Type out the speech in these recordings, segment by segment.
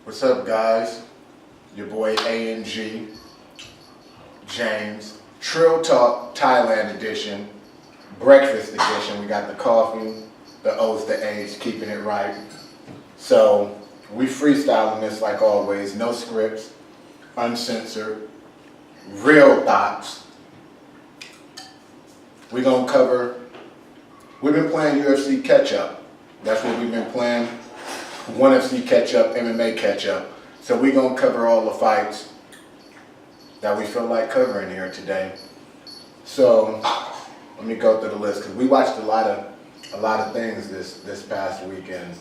What's up, guys? Your boy A&G, James. Trill Talk Thailand edition, breakfast edition. We got the coffee, the O's, the A's, keeping it right. So we freestyling this like always. No scripts, uncensored, real thoughts. We're gonna cover. We've been playing UFC catch-up. That's what we've been playing. 1FC catch-up, MMA catch-up. So we're gonna cover all the fights that we feel like covering here today. So let me go through the list because we watched a lot of things this past weekend.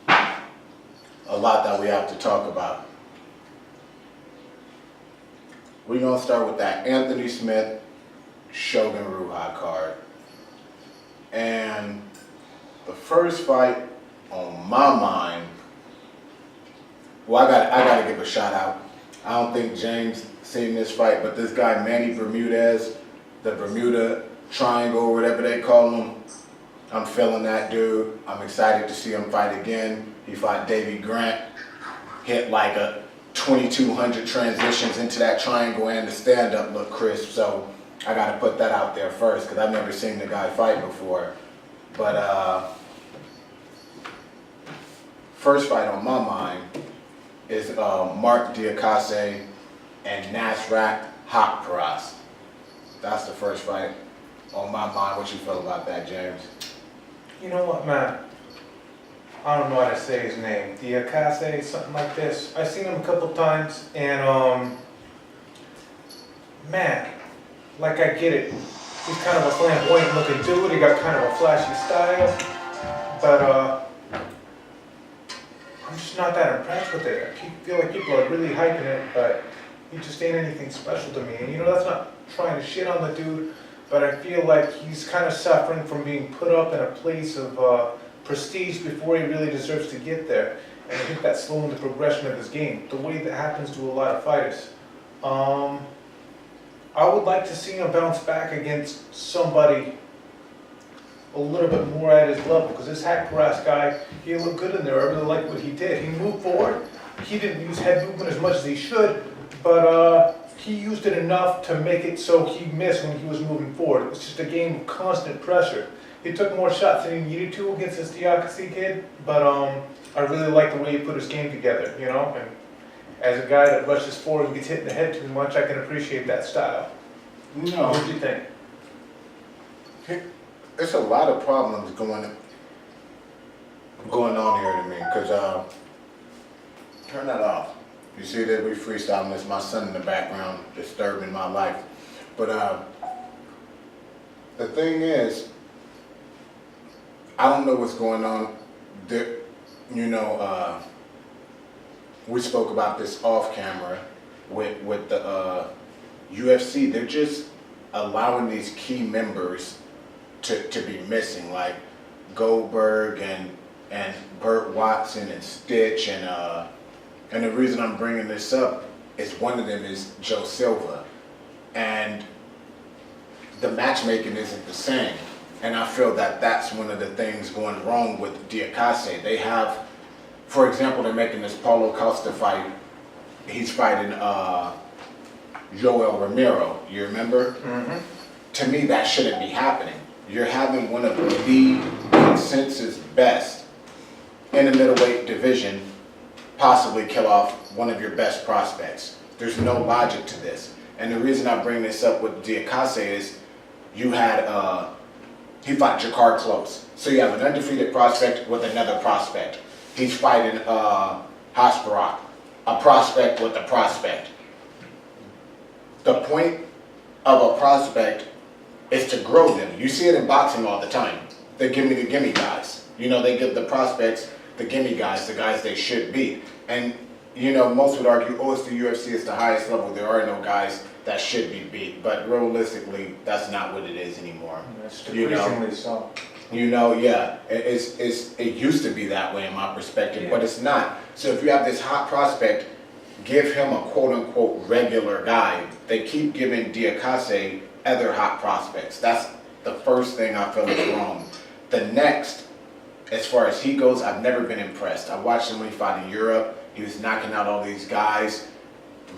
A lot that we have to talk about. We're gonna start with that Anthony Smith Shogun card. And the first fight on my mind, well, I gotta give a shout out. I don't think James seen this fight, but this guy Manny Bermudez, the Bermuda Triangle, or whatever they call him, I'm feeling that dude. I'm excited to see him fight again. He fought Davey Grant, hit like a 2,200 transitions into that triangle, and the stand-up looked crisp. So I gotta put that out there first because I've never seen the guy fight before. But first fight on my mind is Mark Diakase and Nasrat Haqparast. That's the first fight on my mind. What you feel about that, James? You know what, man? I don't know how to say his name. Diakase, something like this. I've seen him a couple times, and man, like I get it. He's kind of a flamboyant looking dude. He got kind of a flashy style, but I'm just not that impressed with it. I feel like people are really hyping it, but he just ain't anything special to me. And you know, that's not trying to shit on the dude, but I feel like he's kind of suffering from being put up in a place of prestige before he really deserves to get there. And I think that's slowing the progression of his game, the way that happens to a lot of fighters. I would like to see him bounce back against somebody a little bit more at his level, because this Haqparast guy, he looked good in there. I really like what he did. He moved forward. He didn't use head movement as much as he should, but he used it enough to make it so he missed when he was moving forward. It was just a game of constant pressure. He took more shots than he needed to against this Diakase kid, but I really like the way he put his game together, you know? And as a guy that rushes forward and gets hit in the head too much, I can appreciate that style. No. What do you think? There's a lot of problems going on here to me, because turn that off. You see that we freestyling. There's my son in the background disturbing my life. But the thing is, I don't know what's going on. You know, we spoke about this off camera with the UFC. They're just allowing these key members to be missing, like Goldberg and Burt Watson and Stitch, and the reason I'm bringing this up is one of them is Joe Silva, and the matchmaking isn't the same, and I feel that that's one of the things going wrong with Diakase. They have, for example, they're making this Paulo Costa fight. He's fighting Joel Romero. You remember? Mm-hmm. To me, that shouldn't be happening. You're having one of the consensus best in the middleweight division possibly kill off one of your best prospects. There's no logic to this. And the reason I bring this up with Diakase is you had, he fought Jakar Close. So you have an undefeated prospect with another prospect. He's fighting Haqparast, a prospect with a prospect. The point of a prospect is to grow them. You see it in boxing all the time. They give me the gimme guys. You know, they give the prospects the gimme guys, the guys they should beat. And, you know, most would argue, oh, it's the UFC, it's the highest level. There are no guys that should be beat. But realistically, that's not what it is anymore. It's decreasingly so. You know, yeah, it used to be that way in my perspective, but it's not. So if you have this hot prospect, give him a quote-unquote regular guy. They keep giving Diakase other hot prospects. That's the first thing I feel is wrong. The next as far as he goes, I've never been impressed. I watched him when he fought in Europe. He was knocking out all these guys,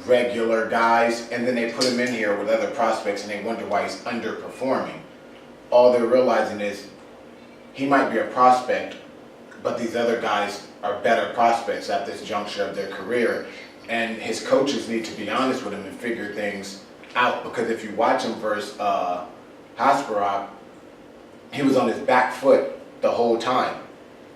regular guys, and then they put him in here with other prospects and they wonder why he's underperforming. All they're realizing is he might be a prospect, but these other guys are better prospects at this juncture of their career. And his coaches need to be honest with him and figure things out, because if you watch him versus Hasparov, he was on his back foot the whole time.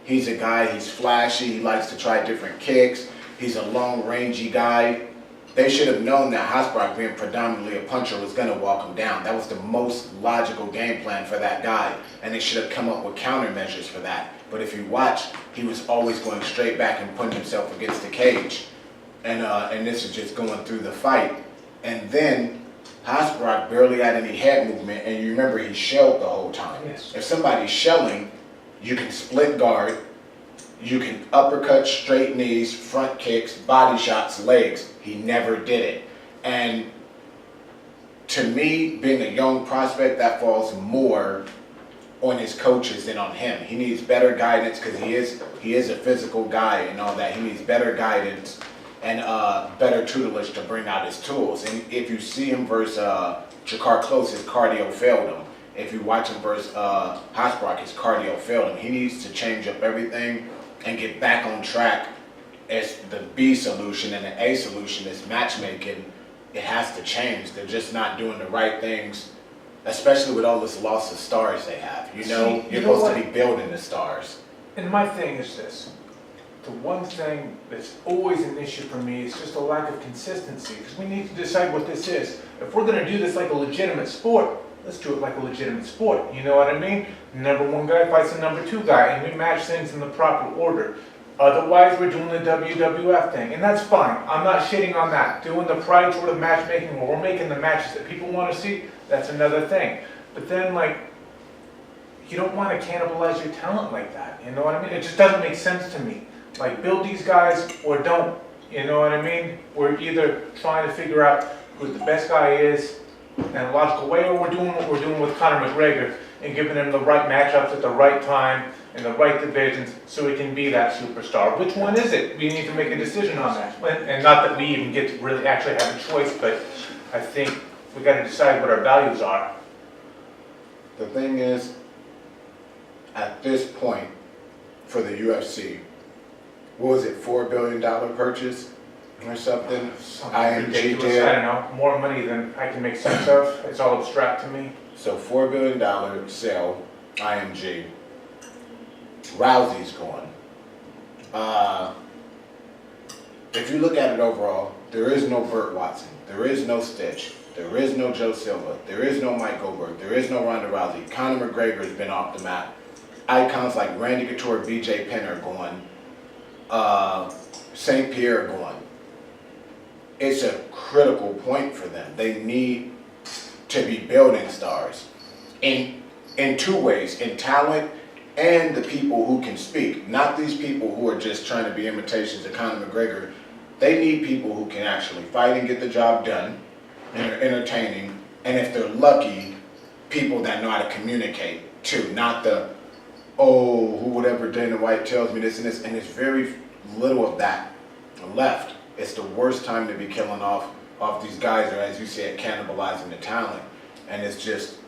He's a guy, he's flashy, he likes to try different kicks, he's a long rangy guy. They should have known that Hasparov, being predominantly a puncher, was going to walk him down. That was the most logical game plan for that guy, and they should have come up with countermeasures for that. But if you watch, he was always going straight back and putting himself against the cage. And this is just going through the fight. And then Hasparov barely had any head movement, and you remember he shelled the whole time. Yes. If somebody's shelling, you can split guard, you can uppercut, straight knees, front kicks, body shots, legs. He never did it. And to me, being a young prospect, that falls more on his coaches than on him. He needs better guidance, because he is a physical guy and all that. He needs better guidance and better tutelage to bring out his tools. And if you see him versus Jakar Close, his cardio failed him. If you watch him versus Hasparov, his cardio failed him. He needs to change up everything and get back on track as the B solution, and the A solution is matchmaking. It has to change. They're just not doing the right things, especially with all this loss of stars they have. You know, you're supposed to be building the stars. And my thing is this. The one thing that's always an issue for me is just a lack of consistency, because we need to decide what this is. If we're going to do this like a legitimate sport, let's do it like a legitimate sport. You know what I mean? Number one guy fights the number two guy, and we match things in the proper order. Otherwise, we're doing the WWF thing, and that's fine. I'm not shitting on that. Doing the pride sort of matchmaking where we're making the matches that people want to see, that's another thing. But then, like, you don't want to cannibalize your talent like that. You know what I mean? It just doesn't make sense to me. Like, build these guys or don't. You know what I mean? We're either trying to figure out who the best guy is in a logical way, or we're doing what we're doing with Conor McGregor and giving him the right matchups at the right time in the right divisions so he can be that superstar. Which one is it? We need to make a decision on that. And not that we even get to really actually have a choice, but I think we got to decide what our values are. The thing is, at this point, for the UFC, what was it, $4 billion purchase or something? Something ridiculous. I don't know. More money than I can make sense of. It's all abstract to me. So $4 billion sale, IMG. Rousey's gone. If you look at it overall, there is no Burt Watson. There is no Stitch. There is no Joe Silva. There is no Mike Goldberg. There is no Ronda Rousey. Conor McGregor has been off the map. Icons like Randy Couture, BJ Penn are gone. St. Pierre gone. It's a critical point for them. They need to be building stars in two ways, in talent and the people who can speak. Not these people who are just trying to be imitations of Conor McGregor. They need people who can actually fight and get the job done and are entertaining, and if they're lucky, people that know how to communicate too, not the, oh, who whatever Dana White tells me this and this, and there's very little of that left. It's the worst time to be killing off these guys, or as you said, cannibalizing the talent. And it's just,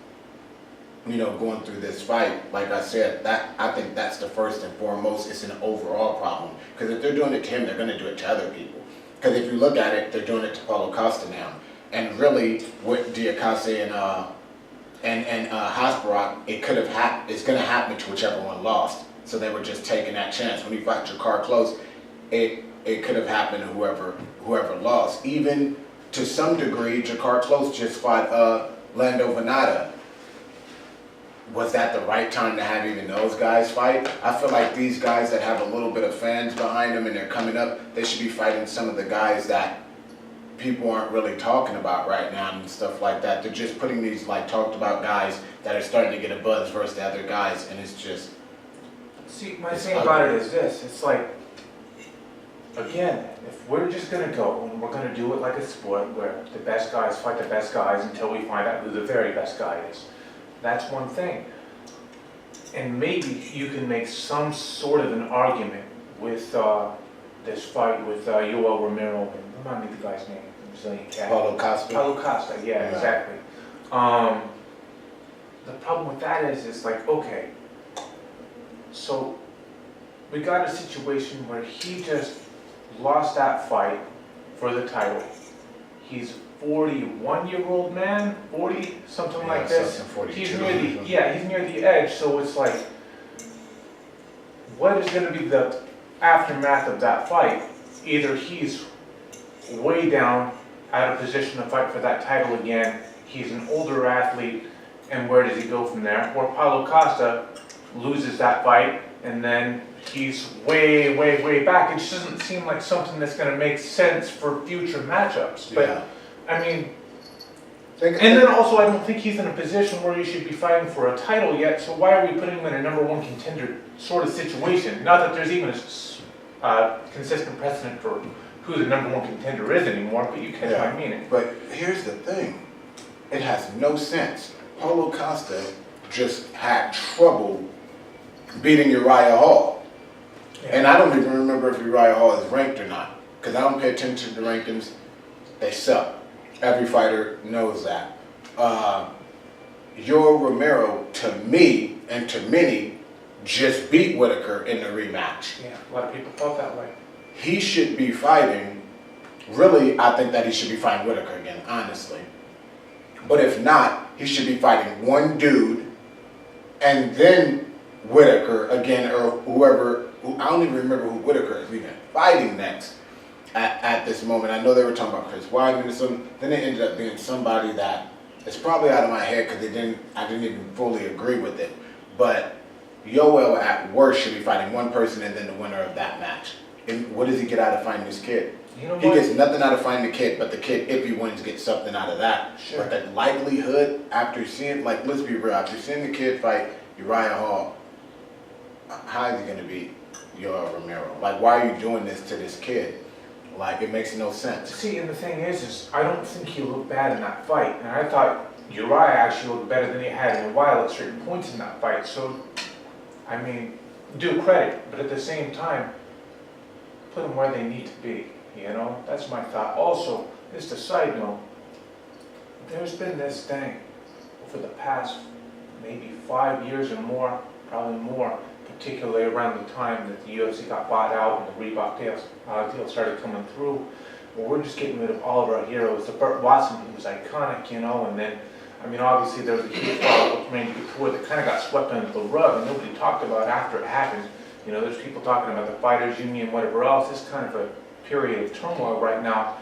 you know, going through this fight, like I said, I think that's the first and foremost. It's an overall problem. Because if they're doing it to him, they're going to do it to other people. Because if you look at it, they're doing it to Paulo Costa now. And really, with Diakase and Hasparov, it could have happened. It's going to happen to whichever one lost. So they were just taking that chance. When he fought Jakar Close, it could have happened to whoever lost. Even to some degree, Jakar Close just fought Lando Venata. Was that the right time to have even those guys fight? I feel like these guys that have a little bit of fans behind them and they're coming up, they should be fighting some of the guys that people aren't really talking about right now and stuff like that. They're just putting these like talked about guys that are starting to get a buzz versus the other guys, and it's just... See, my thing about it is this. It's like, again, if we're just going to go and we're going to do it like a sport where the best guys fight the best guys until we find out who the very best guy is, that's one thing. And maybe you can make some sort of an argument with this fight with Yoel Romero and remind me the guy's name, the Brazilian cat. Paulo Costa. Paulo Costa, yeah, exactly. The problem with that is, it's like, okay, so we got a situation where he just lost that fight for the title. He's 41-year-old man, 40, something like this. He's near the, he's near the edge, so it's like, what is gonna be the aftermath of that fight? Either he's way down, out of position to fight for that title again, he's an older athlete, and where does he go from there? Or Paulo Costa loses that fight, and then he's way, way, way back. It just doesn't seem like something that's gonna make sense for future matchups. But, I mean, and then also I don't think he's in a position where he should be fighting for a title yet, so why are we putting him in a number one contender sort of situation? Not that there's even a consistent precedent for who the number one contender is anymore, but you catch my meaning. But here's the thing, it has no sense. Paulo Costa just had trouble beating Uriah Hall. And I don't even remember if Uriah Hall is ranked or not, because I don't pay attention to the rankings. They suck. Every fighter knows that. Yoel Romero, to me and to many, just beat Whitaker in the rematch. Yeah, a lot of people felt that way. He should be fighting, really, I think that he should be fighting Whitaker again, honestly. But if not, he should be fighting one dude, and then Whitaker again, or whoever, I don't even remember who Whitaker is even fighting next at this moment. I know they were talking about Chris Weidman or something, then it ended up being somebody that is probably out of my head because I didn't even fully agree with it. But Yoel at worst should be fighting one person and then the winner of that match. And what does he get out of fighting this kid? You know he what? gets nothing out of fighting the kid, but the kid, if he wins, gets something out of that. Sure. But the likelihood, after seeing, like, let's be real, after seeing the kid fight Uriah Hall, how is he going to beat Yoel Romero? Like, why are you doing this to this kid? Like, it makes no sense. See, and the thing is I don't think he looked bad in that fight. And I thought Uriah actually looked better than he had in a while at certain points in that fight. So, I mean, do credit, but at the same time, put them where they need to be. You know, that's my thought. Also, just a side note, there's been this thing for the past maybe 5 years or more, probably more, particularly around the time that the UFC got bought out and the Reebok deal started coming through, where we're just getting rid of all of our heroes. The Burt Watson, who was iconic, you know, and then, I mean, obviously there was a huge follow-up with Randy Couture that kind of got swept under the rug and nobody talked about after it happened. You know, there's people talking about the Fighters Union, whatever else. It's kind of a period of turmoil right now.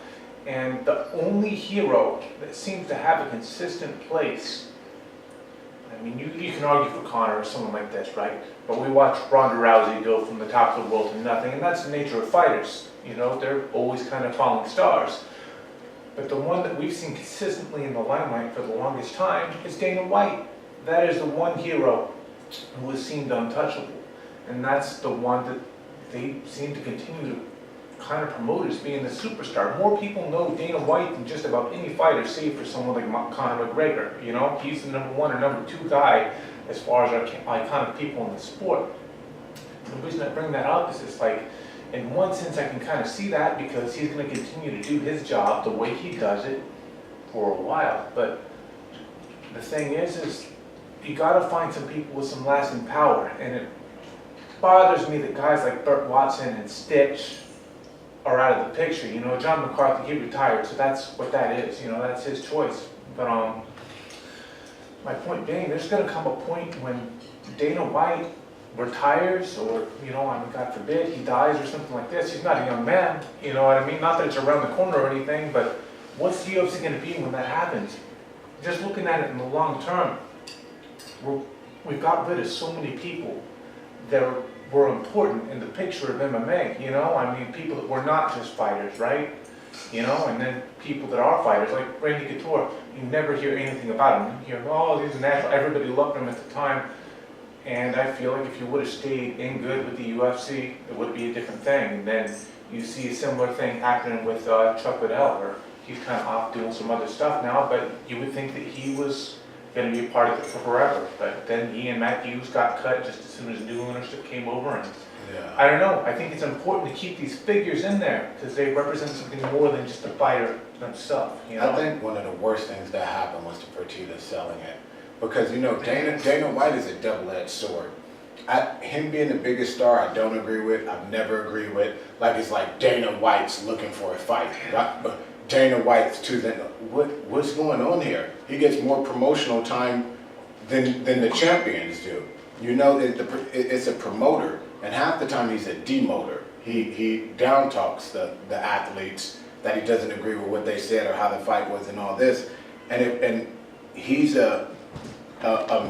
And the only hero that seems to have a consistent place, I mean, you can argue for Conor or someone like this, right? But we watch Ronda Rousey go from the top of the world to nothing, and that's the nature of fighters. You know, they're always kind of falling stars. But the one that we've seen consistently in the limelight for the longest time is Dana White. That is the one hero who is seemed untouchable. And that's the one that they seem to continue to kind of promote as being the superstar. More people know Dana White than just about any fighter, save for someone like Conor McGregor. You know, he's the number one or number two guy as far as our iconic people in the sport. The reason I bring that up is it's like, in one sense I can kind of see that because he's going to continue to do his job the way he does it for a while. But the thing is you got to find some people with some lasting power, and it bothers me that guys like Burt Watson and Stitch are out of the picture. You know, John McCarthy, he retired, so that's what that is. You know, that's his choice. But my point being, there's going to come a point when Dana White retires, or, you know, I mean, God forbid, he dies or something like this. He's not a young man, you know what I mean? Not that it's around the corner or anything, but what's the UFC going to be when that happens? Just looking at it in the long term, we've got rid of so many people that were important in the picture of MMA, you know? I mean, people that were not just fighters, right? You know, and then people that are fighters, like Randy Couture, you never hear anything about him. You hear, oh, he's a national, everybody loved him at the time. And I feel like if you would have stayed in good with the UFC, it would be a different thing. And then you see a similar thing happening with Chuck Liddell, where he's kind of off doing some other stuff now, but you would think that he was gonna be a part of it for forever. But then he and Matt Hughes got cut just as soon as new ownership came over, and I don't know, I think it's important to keep these figures in there, because they represent something more than just the fighter themselves, you know? I think one of the worst things that happened was the Fertitta selling it. Because, you know, Dana White is a double-edged sword. Him being the biggest star, I don't agree with. I've never agreed with. Like, it's like Dana White's looking for a fight. But Dana White's too. Then what's going on here? He gets more promotional time than the champions do. You know, it's a promoter, and half the time he's a demoter. He down talks the athletes that he doesn't agree with what they said or how the fight was and all this, and he's a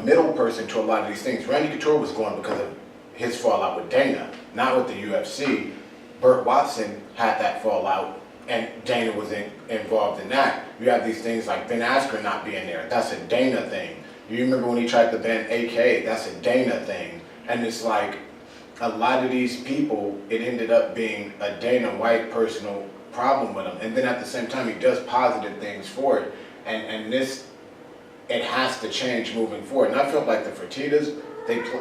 middle person to a lot of these things. Randy Couture was going because of his fallout with Dana, not with the UFC. Burt Watson had that fallout, and Dana was involved in that. You have these things like Ben Askren not being there. That's a Dana thing. You remember when he tried to ban AK? That's a Dana thing. And it's like a lot of these people, it ended up being a Dana White personal problem with him. And then at the same time, he does positive things for it. And this, it has to change moving forward. And I felt like the Fertittas,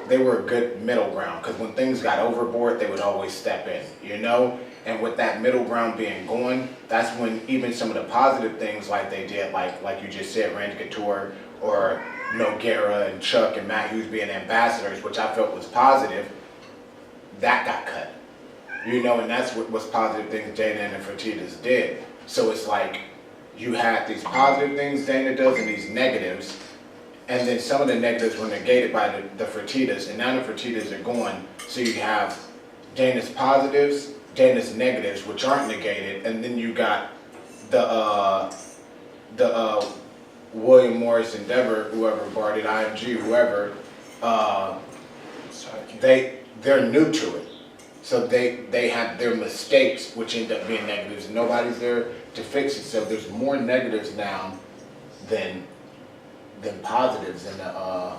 they were a good middle ground, because when things got overboard, they would always step in, you know? And with that middle ground being gone, that's when even some of the positive things like they did, like you just said, Randy Couture or Nogueira and Chuck and Matt Hughes being ambassadors, which I felt was positive, that got cut. You know, and that's what was positive things Dana and the Fertittas did. So it's like, you had these positive things Dana does and these negatives, and then some of the negatives were negated by the Fertittas, and now the Fertittas are gone, so you have Dana's positives, Dana's negatives, which aren't negated, and then you got the William Morris Endeavor, whoever bought it, IMG, whoever, they're new to it. So they have their mistakes, which end up being negatives, and nobody's there to fix it. So there's more negatives now than positives in the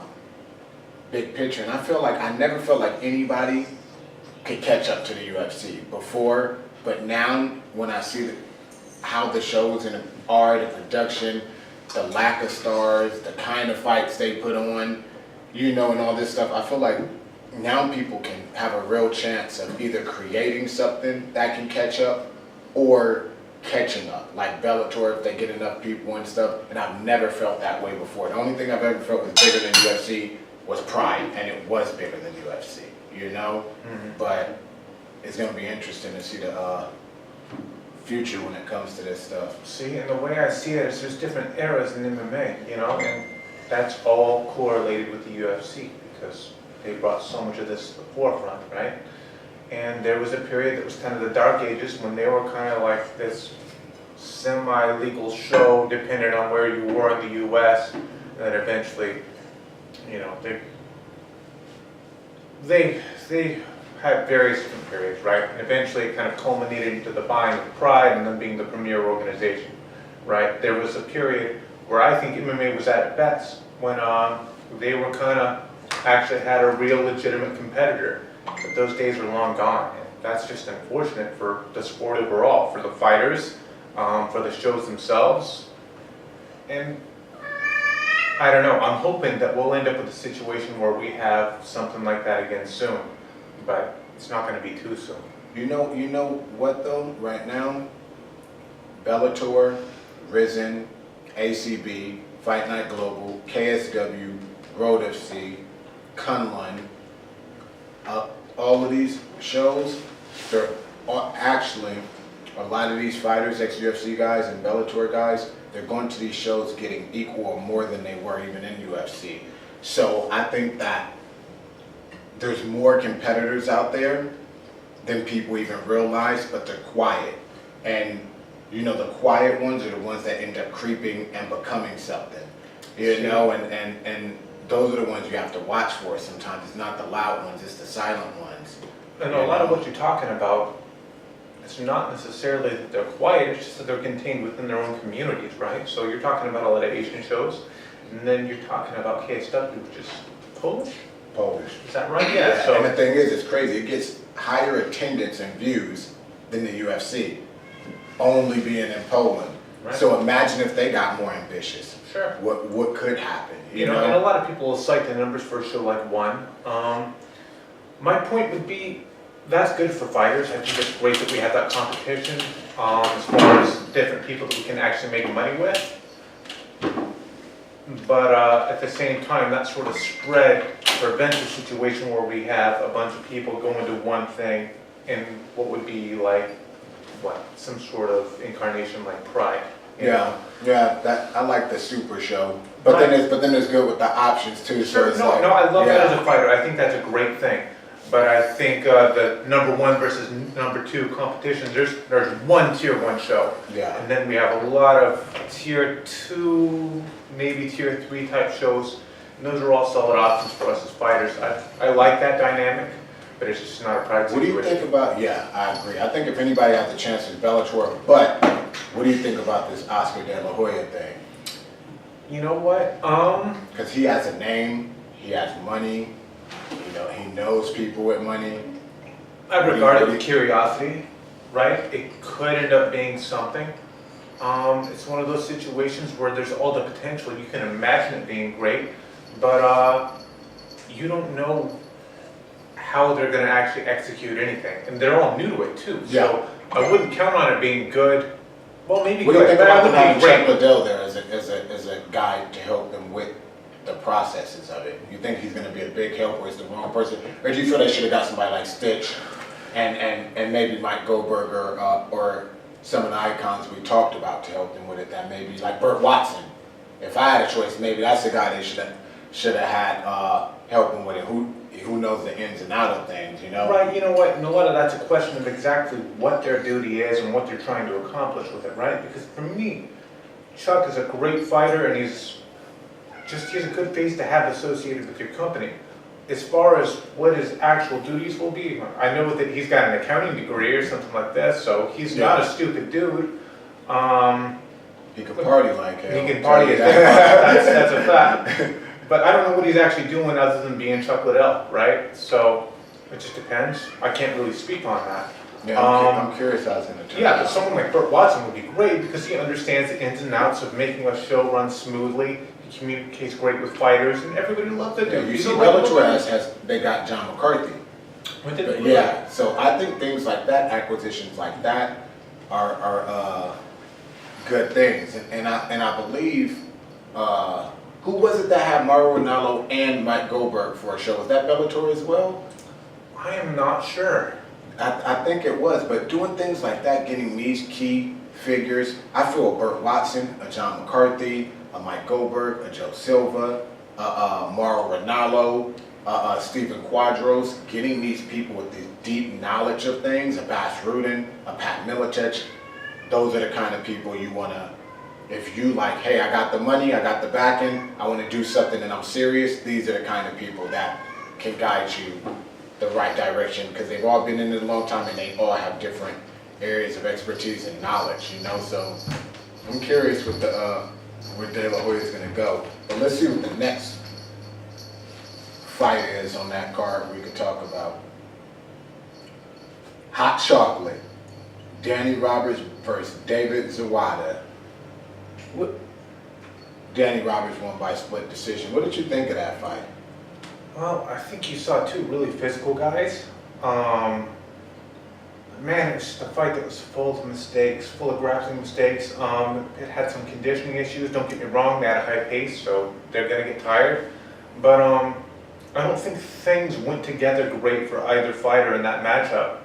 big picture. And I never felt like anybody could catch up to the UFC before, but now when I see how the shows are, the production, the lack of stars, the kind of fights they put on, you know, and all this stuff, I feel like now people can have a real chance of either creating something that can catch up or catching up, like Bellator, if they get enough people and stuff. And I've never felt that way before. The only thing I've ever felt was bigger than UFC was Pride, and it was bigger than UFC, you know? Mm-hmm. But it's going to be interesting to see the future when it comes to this stuff. See, and the way I see it is there's different eras in MMA, you know, and that's all correlated with the UFC, because they brought so much of this to the forefront, right? And there was a period that was kind of the dark ages when they were kind of like this semi-legal show, depending on where you were in the US, and then eventually, you know, they had various different periods, right? And eventually it kind of culminated into the buying of Pride and then being the premier organization, right? There was a period where I think MMA was at its best, when they were kind of actually had a real legitimate competitor. But those days are long gone, and that's just unfortunate for the sport overall, for the fighters, for the shows themselves. And I don't know, I'm hoping that we'll end up with a situation where we have something like that again soon, but it's not going to be too soon. You know what though, right now, Bellator, Risen, ACB, Fight Night Global, KSW, Road FC, Kunlun, all of these shows, they're actually, a lot of these fighters, ex-UFC guys and Bellator guys, they're going to these shows getting equal or more than they were even in UFC. So I think that there's more competitors out there than people even realize, but they're quiet. And you know, the quiet ones are the ones that end up creeping and becoming something. You know, and those are the ones you have to watch for sometimes. It's not the loud ones, it's the silent ones. And a lot of what you're talking about, it's not necessarily that they're quiet, it's just that they're contained within their own communities, right? So you're talking about a lot of Asian shows, and then you're talking about KSW, which is Polish? Polish. Is that right? Yeah. So, and the thing is, it's crazy. It gets higher attendance and views than the UFC, only being in Poland. Right. So imagine if they got more ambitious. Sure. What could happen? You know, and a lot of people will cite the numbers for a show like one. My point would be, that's good for fighters. I think it's great that we have that competition as far as different people that we can actually make money with. But at the same time, that sort of spread prevents a situation where we have a bunch of people going to one thing in what would be like, some sort of incarnation like Pride. You know? Yeah. I like the super show, but then it's good with the options too. Sure, So it's no, like, I love that as a fighter. I think that's a great thing. But I think the number one versus number two competition, there's one tier one show. Yeah. And then we have a lot of tier two, maybe tier three type shows. And those are all solid options for us as fighters. I like that dynamic, but it's just not a pride What do situation. you think about, I agree. I think if anybody has a chance, it's Bellator, but what do you think about this Oscar De La Hoya thing? You know what? Because he has a name, he has money, he knows people with money. I regard it with curiosity, right? It could end up being something. It's one of those situations where there's all the potential. You can imagine it being great, but you don't know how they're going to actually execute anything. And they're all new to it too. Yeah. So I wouldn't count on it being good. Well, maybe What do you good, think but about I them having wouldn't be Chuck great. Liddell there as a guide to help them with the processes of it? You think he's going to be a big help, or is the wrong person? Or do you feel they should have got somebody like Stitch and maybe Mike Goldberg or some of the icons we talked about to help them with it? That maybe like Burt Watson. If I had a choice, maybe that's the guy they should have had helping with it. Who knows the ins and outs of things, Right, you know what, and a lot of that's a question of exactly what their duty is and what they're trying to accomplish with it, right? Because for me, Chuck is a great fighter and he's a good face to have associated with your company. As far as what his actual duties will be, I know that he's got an accounting degree or something like this, so he's not a stupid dude. He can party like hell. He can party as that's a fact. But I don't know what he's actually doing other than being Chuck Liddell, right? So it just depends. I can't really speak on that. Yeah, I'm curious how it's going to turn Yeah, out. but someone like Burt Watson would be great because he understands the ins and outs of making a show run smoothly. He communicates great with fighters, and everybody loves that dude. You He's see, a likable Bellator they got John McCarthy. guy. But yeah, so I think things like that, acquisitions like that, are good things. And I believe, who was it that had Mauro Ranallo and Mike Goldberg for a show? Was that Bellator as well? I am not sure. I think it was, but doing things like that, getting these key figures, I feel a Burt Watson, a John McCarthy, a Mike Goldberg, a Joe Silva, Mauro Ranallo, Stephen Quadros, getting these people with this deep knowledge of things, a Bas Rutten, a Pat Miletich, those are the kind of people you want to, if you like, hey, I got the money, I got the backing, I want to do something and I'm serious, these are the kind of people that can guide you the right direction, because they've all been in it a long time and they all have different areas of expertise and knowledge, so I'm curious with where De La Hoya is going to go. But let's see what the next fight is on that card we could talk about. Hot chocolate. Danny Roberts versus David Zawada. Danny Roberts won by split decision. What did you think of that fight? Well, I think you saw two really physical guys. Man, it was just a fight that was full of mistakes, full of grappling mistakes. It had some conditioning issues, don't get me wrong, they had a high pace, so they're gonna get tired. But I don't think things went together great for either fighter in that matchup.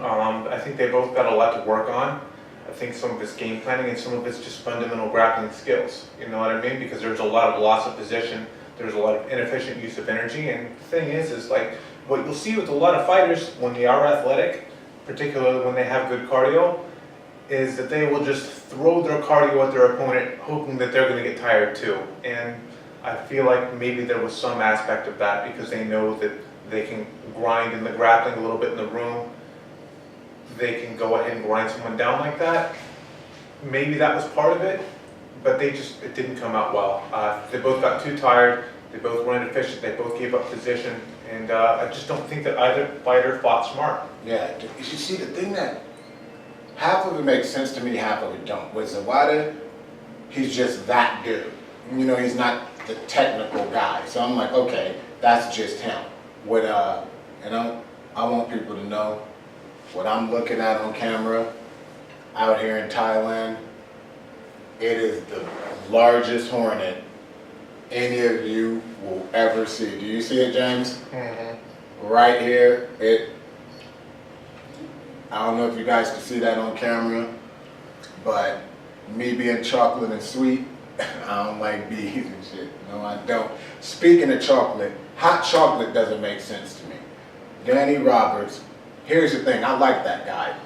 I think they both got a lot to work on. I think some of it's game planning and some of it's just fundamental grappling skills, you know what I mean? Because there's a lot of loss of position, there's a lot of inefficient use of energy, and the thing is like, what you'll see with a lot of fighters when they are athletic, particularly when they have good cardio, is that they will just throw their cardio at their opponent hoping that they're going to get tired too. And I feel like maybe there was some aspect of that because they know that they can grind in the grappling a little bit in the room. They can go ahead and grind someone down like that. Maybe that was part of it, but it didn't come out well. They both got too tired, they both were inefficient, they both gave up position, and I just don't think that either fighter fought smart. Yeah, you see the thing that half of it makes sense to me, half of it don't. With Zawada, he's just that dude. You know, he's not the technical guy. So I'm like, okay, that's just him. What and I want people to know what I'm looking at on camera out here in Thailand. It is the largest hornet any of you will ever see. Do you see it, James? Mm-hmm. Right here. I don't know if you guys can see that on camera, but me being chocolate and sweet, I don't like bees and shit. No, I don't. Speaking of chocolate, hot chocolate doesn't make sense to me. Danny Roberts, here's the thing, I like that guy.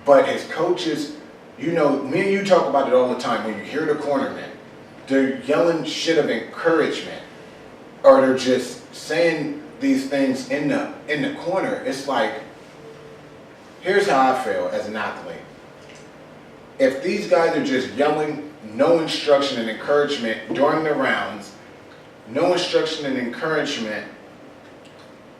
But his coaches, you know, me and you talk about it all the time. When you hear the cornermen, they're yelling shit of encouragement, or they're just saying these things in the corner. It's like, here's how I feel as an athlete. If these guys are just yelling no instruction and encouragement during the rounds, no instruction and encouragement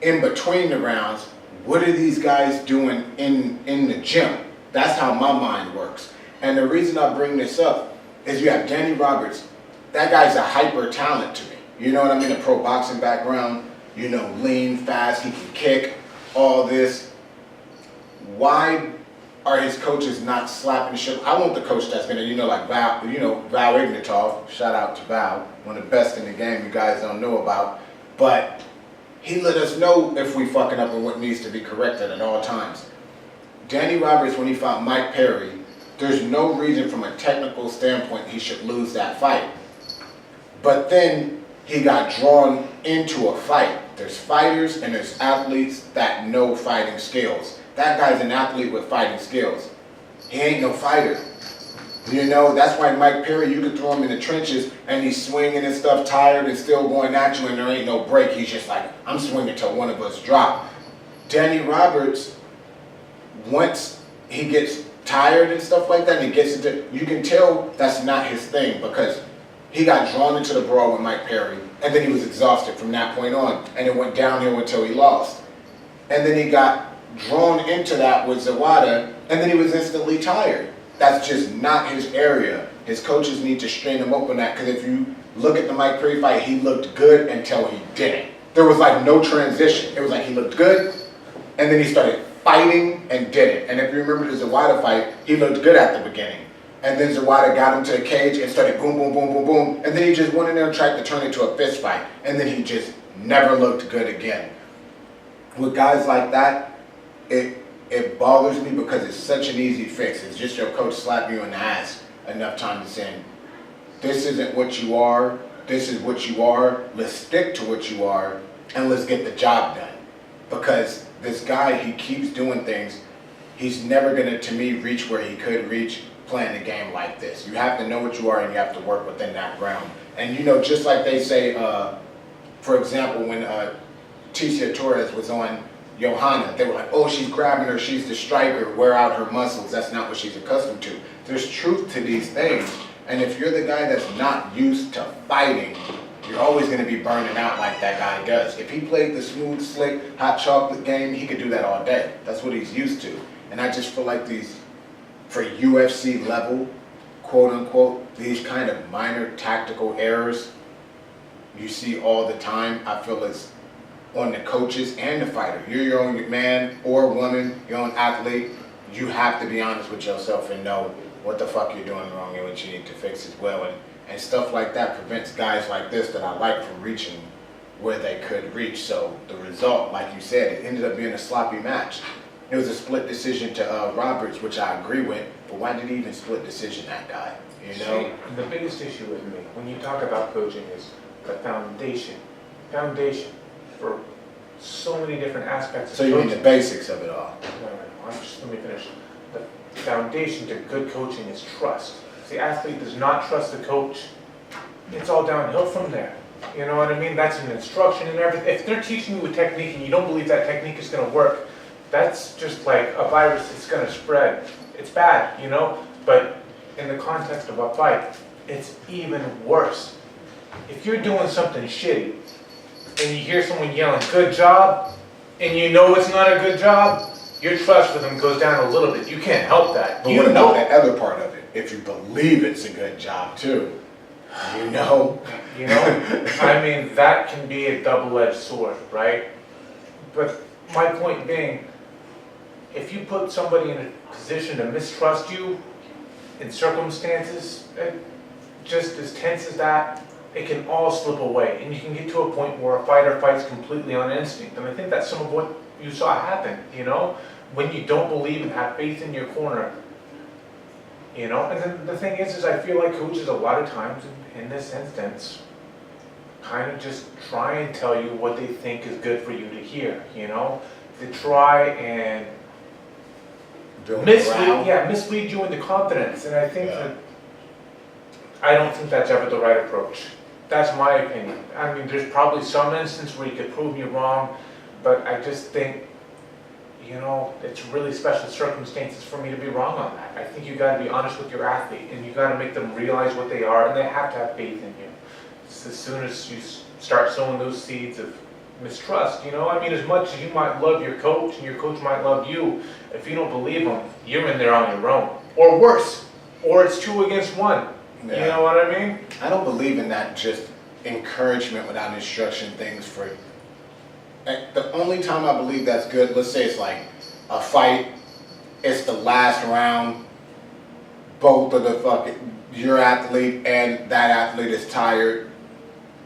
in between the rounds, what are these guys doing in the gym? That's how my mind works. And the reason I bring this up is you have Danny Roberts. That guy's a hyper talent to me. You know what I mean? A pro boxing background, you know, lean, fast, he can kick, all this. Why are his coaches not slapping the shit? I want the coach that's gonna, like Val Ignatov, shout out to Val, one of the best in the game you guys don't know about, but he let us know if we fucking up and what needs to be corrected at all times. Danny Roberts, when he fought Mike Perry, there's no reason from a technical standpoint he should lose that fight. But then he got drawn into a fight. There's fighters and there's athletes that know fighting skills. That guy's an athlete with fighting skills. He ain't no fighter. You know, that's why Mike Perry, you could throw him in the trenches and he's swinging and stuff, tired and still going at you and there ain't no break. He's just like, I'm swinging till one of us drop. Danny Roberts, once he gets tired and stuff like that and he gets into, you can tell that's not his thing because he got drawn into the brawl with Mike Perry and then he was exhausted from that point on and it went downhill until he lost. And then he got drawn into that with Zawada and then he was instantly tired. That's just not his area. His coaches need to strain him up on that because if you look at the Mike Perry fight, he looked good until he didn't. There was like no transition. It was like he looked good and then he started fighting and didn't. And if you remember the Zawada fight, he looked good at the beginning. And then Zawada got him to the cage and started boom, boom, boom, boom, boom. And then he just went in there and tried to turn it into a fist fight. And then he just never looked good again. With guys like that, it bothers me because it's such an easy fix. It's just your coach slapping you in the ass enough time to say, this isn't what you are, this is what you are, let's stick to what you are, and let's get the job done. Because this guy, he keeps doing things, he's never gonna, to me, reach where he could reach playing a game like this. You have to know what you are and you have to work within that realm. And you know, just like they say, for example, when Ticia Torres was on Johanna, they were like, oh, she's grabbing her, she's the striker, wear out her muscles. That's not what she's accustomed to. There's truth to these things. And if you're the guy that's not used to fighting, you're always going to be burning out like that guy does. If he played the smooth, slick, hot chocolate game, he could do that all day. That's what he's used to. And I just feel like these, for UFC level, quote unquote, these kind of minor tactical errors you see all the time. I feel it's on the coaches and the fighter. You're your own man or woman, your own athlete. You have to be honest with yourself and know what the fuck you're doing wrong and what you need to fix as well. And stuff like that prevents guys like this that I like from reaching where they could reach. So the result, like you said, it ended up being a sloppy match. It was a split decision to Roberts, which I agree with, but why did he even split decision that guy? You know? See, the biggest issue with me, when you talk about coaching, is the foundation for so many different aspects of So you coaching. mean the basics of it all? No, let me finish. The foundation to good coaching is trust. If the athlete does not trust the coach, it's all downhill from there. You know what I mean? That's an instruction and everything. If they're teaching you a technique and you don't believe that technique is going to work, that's just like a virus that's going to spread. It's bad, you know? But in the context of a fight, it's even worse. If you're doing something shitty and you hear someone yelling, good job, and you know it's not a good job, your trust for them goes down a little bit. You can't help that. But You what know, about the other part of it? If you believe it's a good job too, you know? I mean, that can be a double-edged sword, right? But my point being, if you put somebody in a position to mistrust you in circumstances just as tense as that, it can all slip away. And you can get to a point where a fighter fights completely on instinct. And I think that's some of what you saw happen, when you don't believe and have faith in your corner. And then the thing is I feel like coaches a lot of times in this instance kind of just try and tell you what they think is good for you to hear, They try and mislead you into confidence. And I think I don't think that's ever the right approach. That's my opinion. I mean, there's probably some instance where you could prove me wrong, but I just think, it's really special circumstances for me to be wrong on that. I think you got to be honest with your athlete, and you got to make them realize what they are, and they have to have faith in you. As soon as you start sowing those seeds of mistrust, I mean, as much as you might love your coach and your coach might love you, if you don't believe them, you're in there on your own. Or worse, or it's 2 against 1. Yeah. You know what I mean? I don't believe in that just encouragement without instruction things for. Like, the only time I believe that's good, let's say it's like a fight, it's the last round, both of your athlete and that athlete is tired,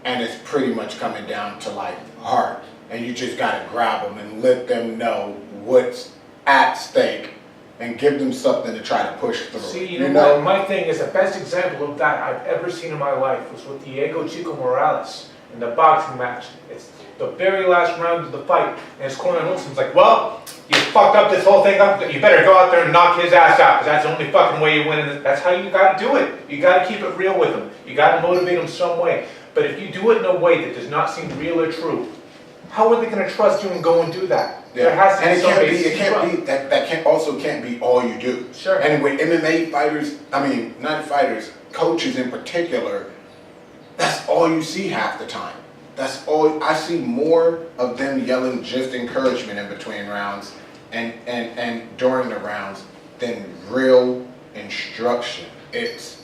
and it's pretty much coming down to like heart, and you just gotta grab them and let them know what's at stake and give them something to try to push through. See, you know what? My thing is the best example of that I've ever seen in my life was with Diego Chico Morales in the boxing match. It's the very last round of the fight, and his corner Nelson's like, well, you fucked up this whole thing up, you better go out there and knock his ass out, because that's the only fucking way you win. And that's how you gotta do it. You gotta keep it real with him. You gotta motivate him some way. But if you do it in a way that does not seem real or true, how are they gonna trust you and go and do that? Yeah. There has to And be some basis it can't be that can't be all you do. Sure. And with MMA fighters, I mean, not fighters, coaches in particular, that's all you see half the time. That's all I see. More of them yelling just encouragement in between rounds and during the rounds than real instruction. It's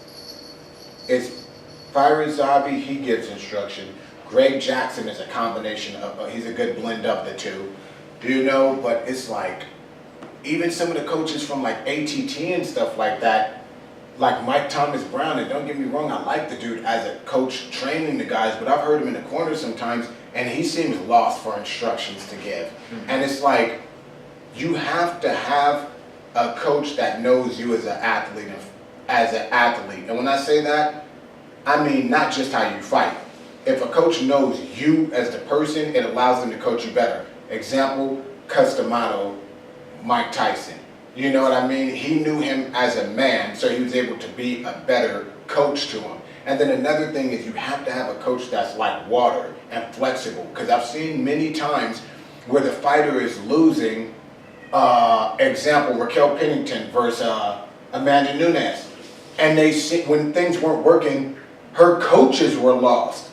Fiery Zabi, he gives instruction. Greg Jackson is a combination of, he's a good blend of the two, but it's like, even some of the coaches from like ATT and stuff like that, like Mike Thomas Brown, and don't get me wrong, I like the dude as a coach training the guys, but I've heard him in the corner sometimes, and he seems lost for instructions to give. Mm-hmm. And it's like, you have to have a coach that knows you as an athlete. And when I say that, I mean not just how you fight. If a coach knows you as the person, it allows them to coach you better. Example, Customato, Mike Tyson. You know what I mean? He knew him as a man, so he was able to be a better coach to him. And then another thing is you have to have a coach that's like water and flexible. Because I've seen many times where the fighter is losing, example, Raquel Pennington versus Amanda Nunes. And when things weren't working, her coaches were lost.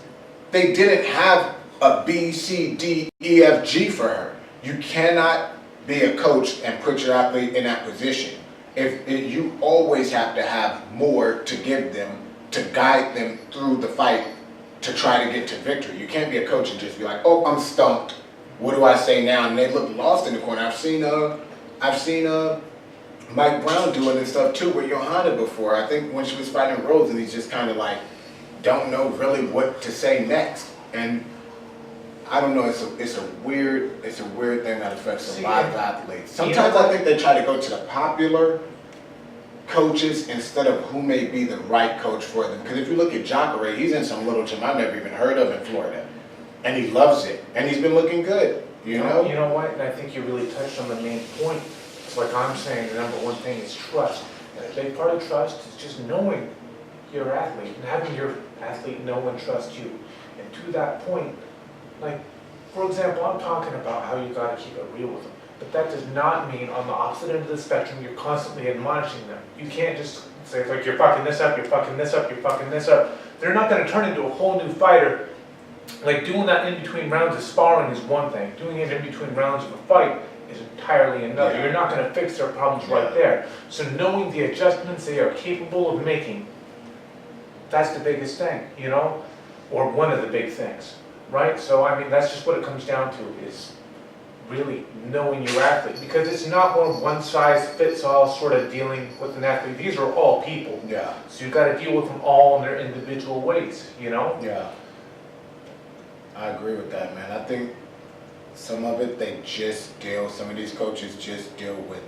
They didn't have a B, C, D, E, F, G for her. You cannot be a coach and put your athlete in that position. You always have to have more to give them, to guide them through the fight to try to get to victory. You can't be a coach and just be like, oh, I'm stumped. What do I say now? And they look lost in the corner. I've seen Mike Brown doing this stuff too with Johanna before. I think when she was fighting Rose, and he's just kind of like, don't know really what to say next. And I don't know, it's a weird thing that affects a lot of athletes. Sometimes I think they try to go to the popular coaches instead of who may be the right coach for them. Because if you look at Jacare, he's in some little gym I've never even heard of in Florida. And he loves it. And he's been looking good, you know? You know what? And I think you really touched on the main point. It's like I'm saying, the number one thing is trust. And a big part of trust is just knowing your athlete and having your athlete know and trust you. And to that point, like, for example, I'm talking about how you got to keep it real with them. But that does not mean on the opposite end of the spectrum, you're constantly admonishing them. You can't just say, like, you're fucking this up, you're fucking this up, you're fucking this up. They're not going to turn into a whole new fighter. Like, doing that in between rounds of sparring is one thing. Doing it in between rounds of a fight is entirely another. Yeah. You're not gonna fix their problems right Yeah. there. So knowing the adjustments they are capable of making, that's the biggest thing, you know? Or one of the big things, right? So, I mean, that's just what it comes down to, is really knowing your athlete. Because it's not one size fits all sort of dealing with an athlete. These are all people. Yeah, So you've got to deal with them all in their individual ways, you know? yeah. I agree with that, man. I think some of it, some of these coaches just deal with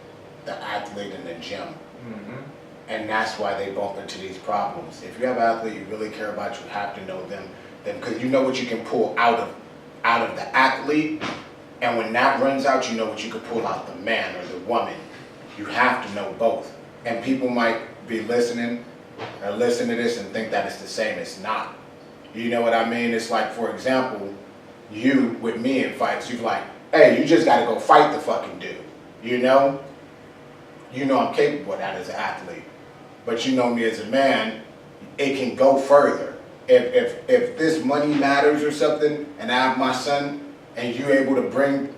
the athlete in the gym. Mm-hmm. And that's why they bump into these problems. If you have an athlete you really care about, you have to know them, because you know what you can pull out of the athlete, and when that runs out, you know what you can pull out the man or the woman. You have to know both. And people might be listening or listen to this and think that it's the same. It's not. You know what I mean? It's like, for example, you with me in fights, you're like, hey, you just got to go fight the fucking dude. You know I'm capable of that as an athlete. But you know me as a man, it can go further. If this money matters or something, and I have my son, and you're able to bring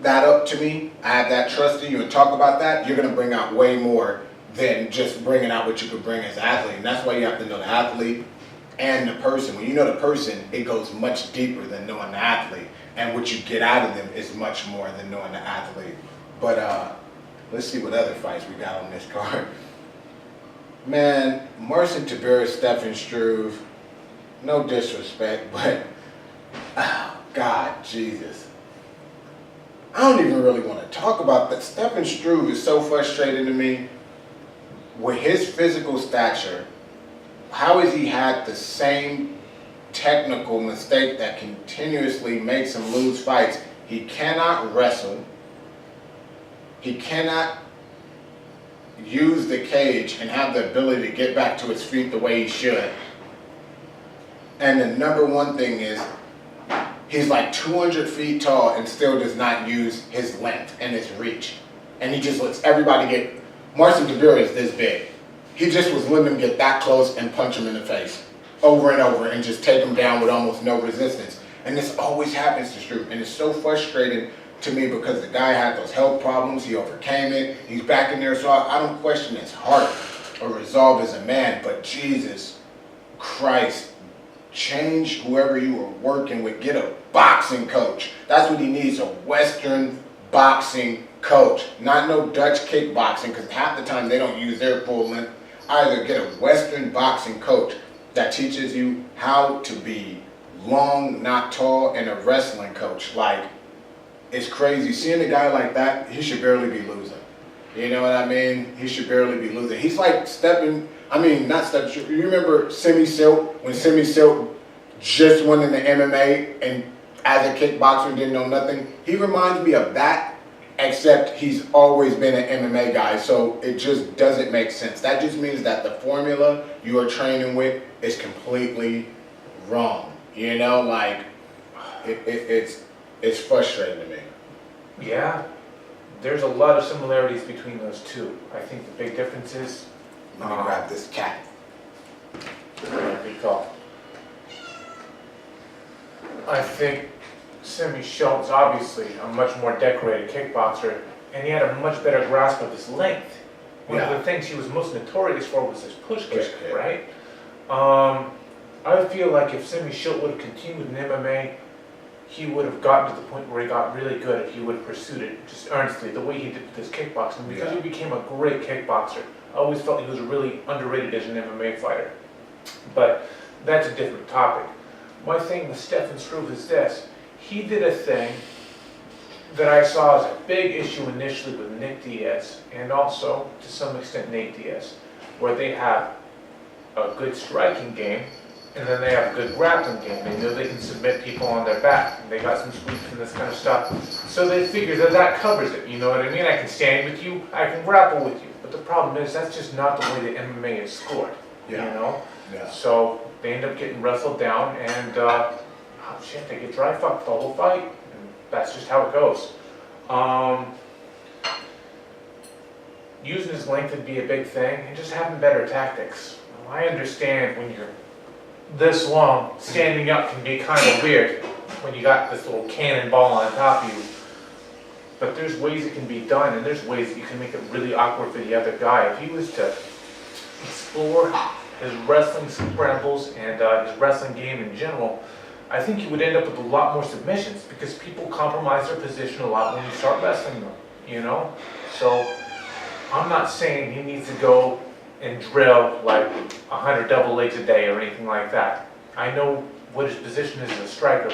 that up to me, I have that trust in you and talk about that, you're gonna bring out way more than just bringing out what you could bring as an athlete. And that's why you have to know the athlete and the person. When you know the person, it goes much deeper than knowing the athlete. And what you get out of them is much more than knowing the athlete. But let's see what other fights we got on this card. Man, Marcin Tiberius, Stefan Struve, no disrespect, but, oh, God, Jesus. I don't even really want to talk about that. Stefan Struve is so frustrating to me with his physical stature. How has he had the same technical mistake that continuously makes him lose fights? He cannot wrestle. He cannot use the cage and have the ability to get back to his feet the way he should. And the number one thing is, he's like 200 feet tall and still does not use his length and his reach. And he just lets everybody get, Marcin Tiberius is this big. He just was letting him get that close and punch him in the face over and over and just take him down with almost no resistance. And this always happens to Struve. And it's so frustrating to me because the guy had those health problems, he overcame it, he's back in there, so I don't question his heart or resolve as a man, but Jesus Christ, change whoever you were working with, get a boxing coach. That's what he needs, a Western boxing coach, not no Dutch kickboxing, because half the time they don't use their full length. Either get a Western boxing coach that teaches you how to be long, not tall, and a wrestling coach. Like, it's crazy. Seeing a guy like that, he should barely be losing. You know what I mean? He should barely be losing. He's like you remember Simi Silk, when Simi Silk just went into MMA and as a kickboxer didn't know nothing? He reminds me of that, except he's always been an MMA guy, so it just doesn't make sense. That just means that the formula you are training with is completely wrong. You know, like, it's frustrating to me. Yeah, there's a lot of similarities between those two. I think the big difference is, Let me grab this cat. good call. I think Simi Schultz, obviously a much more decorated kickboxer, and he had a much better grasp of his length. One of the things he was most notorious for was his push kick, right? I feel like if Simi Schultz would have continued in MMA, he would have gotten to the point where he got really good if he would have pursued it just earnestly, the way he did with his kickboxing, because he became a great kickboxer. I always felt he was really underrated as an MMA fighter. But that's a different topic. My thing with Stefan Struve is this. He did a thing that I saw as a big issue initially with Nick Diaz, and also, to some extent, Nate Diaz, where they have a good striking game, and then they have a good grappling game. They know they can submit people on their back. And they got some sweeps and this kind of stuff. So they figure that covers it. You know what I mean? I can stand with you. I can grapple with you. But the problem is that's just not the way that MMA is scored. Yeah. You know? Yeah. So they end up getting wrestled down and, oh shit, they get dry fucked the whole fight. And that's just how it goes. Using his length would be a big thing, and just having better tactics. Well, I understand when you're this long, standing up can be kind of weird when you got this little cannonball on top of you. but there's ways it can be done, and there's ways that you can make it really awkward for the other guy. If he was to explore his wrestling scrambles and his wrestling game in general, I think you would end up with a lot more submissions because people compromise their position a lot when you start wrestling them, you know? So I'm not saying he needs to go and drill like 100 double legs a day or anything like that. I know what his position is as a striker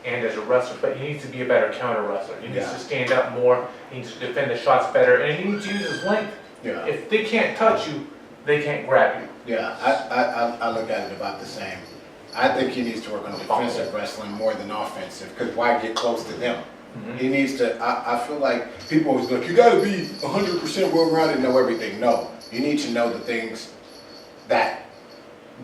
and as a wrestler, but he needs to be a better counter wrestler. He needs to stand up more, he needs to defend the shots better, and he needs to use his length. Yeah. If they can't touch you, they can't grab you. Yeah, I look at it about the same. I think he needs to work on defensive wrestling more than offensive, because why get close to them? He needs to, I feel like people always go, you gotta be 100% well-rounded and know everything. No, you need to know the things that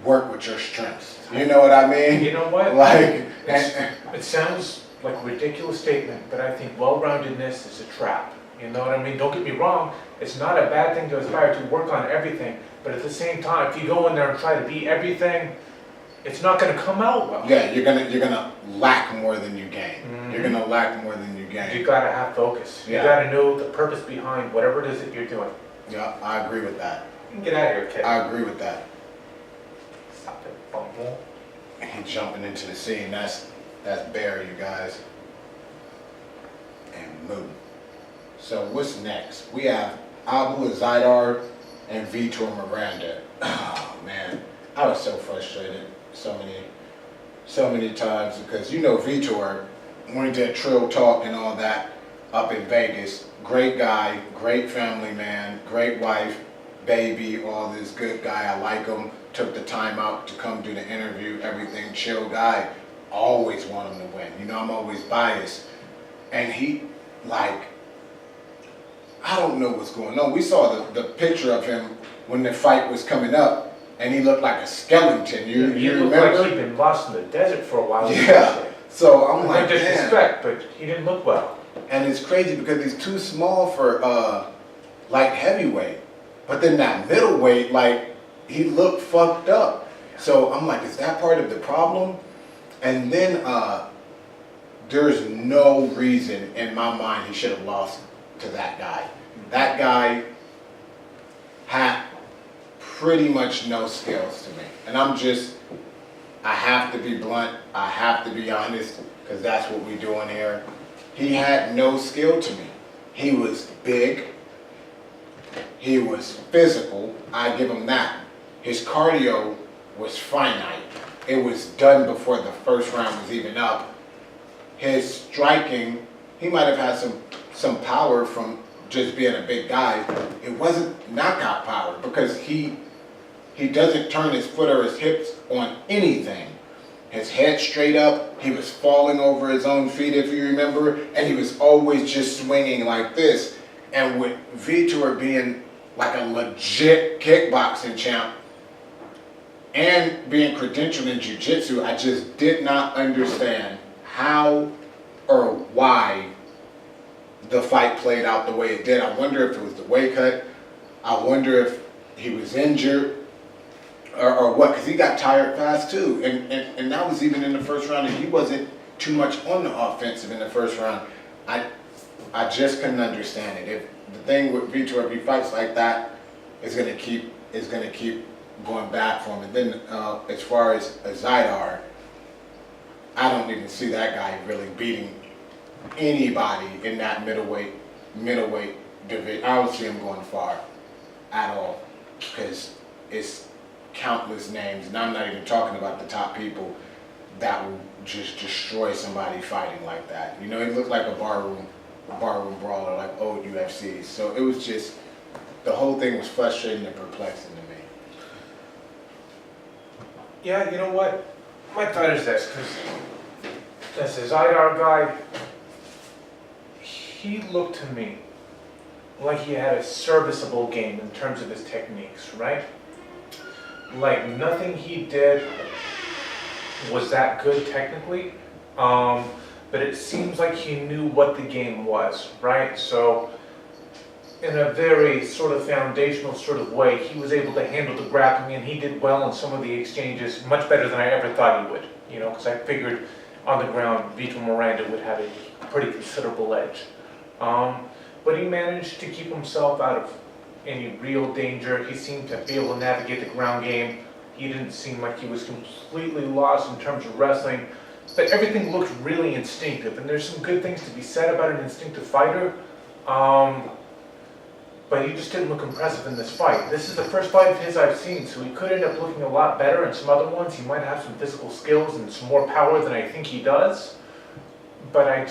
work with your strengths. You know what I mean? You know what? Like, it sounds like a ridiculous statement, but I think well-roundedness is a trap. You know what I mean? Don't get me wrong, it's not a bad thing to aspire to work on everything, but at the same time, if you go in there and try to be everything, it's not gonna come out well. yeah, you're gonna lack more than you gain. You're gonna lack more than you gain. You gotta have focus. You gotta know the purpose behind whatever it is that you're doing. Yeah, I agree with that. You can get out of here, kid. I agree with that. Stop it, bumble. And jumping into the scene, that's Barry, you guys. And Moo. So what's next? We have Abu Zaidar and Vitor Miranda. Oh man, I was so frustrated so many times because you know Vitor, when he did Trill Talk and all that up in Vegas, great guy, great family man, great wife, baby, all this good guy. I like him. Took the time out to come do the interview, everything, chill guy. Always want him to win. You know, I'm always biased. And he, like, I don't know what's going on. We saw the picture of him when the fight was coming up, and he looked like a skeleton. You looked remember? like he'd been lost in the desert for a while. Yeah. So I'm No like, disrespect, but he didn't look well. and it's crazy because he's too small for like heavyweight. But then that middleweight, like, he looked fucked up. So I'm like, is that part of the problem? And then there's no reason in my mind he should have lost to that guy. That guy had pretty much no skills to me. And I have to be blunt, I have to be honest, because that's what we do in here. He had no skill to me. He was big, he was physical, I give him that. His cardio was finite. It was done before the first round was even up. His striking, he might have had some power from just being a big guy. It wasn't knockout power because he doesn't turn his foot or his hips on anything. His head straight up, he was falling over his own feet if you remember, and he was always just swinging like this. And with Vitor being like a legit kickboxing champ and being credentialed in jiu-jitsu, I just did not understand how or why the fight played out the way it did. I wonder if it was the weight cut. I wonder if he was injured or what, because he got tired fast too. And that was even in the first round, and he wasn't too much on the offensive in the first round. I just couldn't understand it. If the thing with Vitor, if he fights like that, is gonna keep going back for him. And then as far as Zaidar, I don't even see that guy really beating anybody in that middleweight division. I don't see him going far at all because it's countless names, and I'm not even talking about the top people that will just destroy somebody fighting like that. You know, he looked like a barroom brawler, like old UFC. So it was just, the whole thing was frustrating and perplexing to me. Yeah, you know what? My thought is this, because this Zaidar guy, he looked to me like he had a serviceable game in terms of his techniques, right? Like nothing he did was that good technically, but it seems like he knew what the game was, right? So in a very sort of foundational sort of way, he was able to handle the grappling, and he did well in some of the exchanges, much better than I ever thought he would, you know, because I figured on the ground Vitor Miranda would have a pretty considerable edge. But he managed to keep himself out of any real danger. He seemed to be able to navigate the ground game. He didn't seem like he was completely lost in terms of wrestling. But everything looked really instinctive, and there's some good things to be said about an instinctive fighter. But he just didn't look impressive in this fight. This is the first fight of his I've seen, so he could end up looking a lot better in some other ones. He might have some physical skills and some more power than I think he does. But I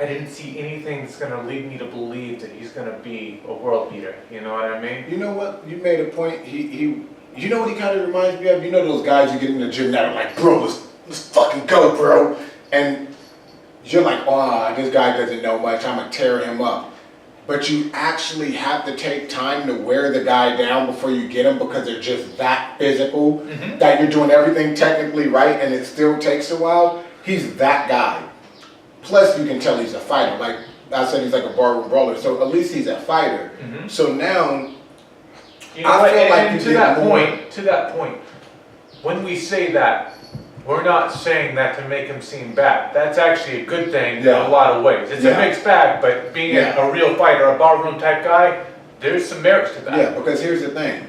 didn't see anything that's going to lead me to believe that he's going to be a world beater. You know what I mean? You know what? You made a point. You know what he kind of reminds me of? You know those guys you get in the gym that are like, bro, let's fucking go, bro. And you're like, oh, this guy doesn't know much. I'm going to tear him up. But you actually have to take time to wear the guy down before you get him because they're just that physical, that you're doing everything technically right and it still takes a while. He's that guy. Plus, you can tell he's a fighter. Like I said, he's like a barroom brawler. So at least he's a fighter. So now, you know, I feel like to that point, when we say that, we're not saying that to make him seem bad. That's actually a good thing in a lot of ways. It's a mixed bag, but being a real fighter, a barroom type guy, there's some merits to that. Yeah, because here's the thing.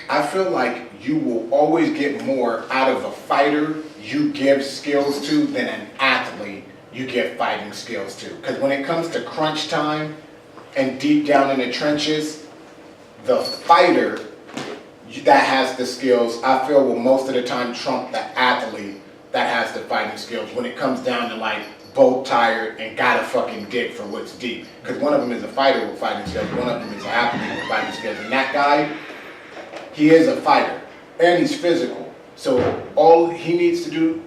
I feel like you will always get more out of a fighter you give skills to than an athlete you give fighting skills to. Because when it comes to crunch time and deep down in the trenches, the fighter that has the skills, I feel, will most of the time trump the athlete that has the fighting skills when it comes down to like both tired and gotta fucking dig for what's deep. Because one of them is a fighter with fighting skills, one of them is an athlete with fighting skills. And that guy, he is a fighter and he's physical. So all he needs to do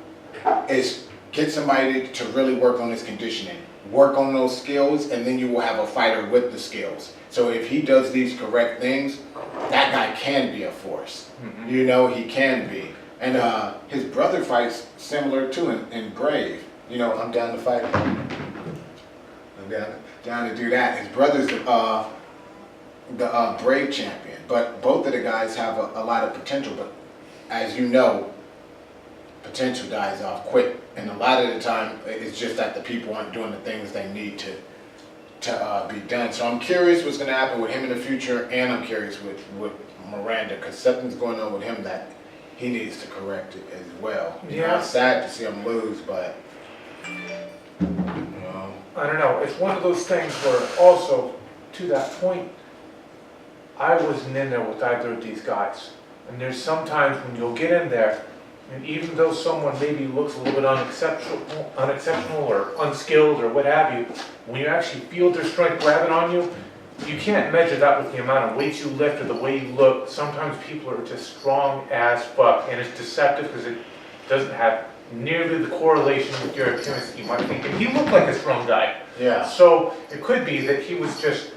is get somebody to really work on his conditioning, work on those skills, and then you will have a fighter with the skills. So if he does these correct things, that guy can be a force. You know, he can be. And his brother fights similar too in Brave. You know, I'm down to fight. I'm down to do that. His brother's the Brave champion. But both of the guys have a lot of potential. But as you know, potential dies off quick. And a lot of the time, it's just that the people aren't doing the things they need to be done. So I'm curious what's going to happen with him in the future, and I'm curious with Miranda, because something's going on with him that he needs to correct it as well. You know, it's sad to see him lose, but you know. I don't know. It's one of those things where also, to that point, I wasn't in there with either of these guys. And there's sometimes when you'll get in there, and even though someone maybe looks a little bit unexceptional or unskilled or what have you, when you actually feel their strength grabbing on you, you can't measure that with the amount of weight you lift or the way you look. Sometimes people are just strong as fuck, and it's deceptive because it doesn't have nearly the correlation with your appearance that you might think. And he looked like a strong guy. Yeah. So it could be that he was just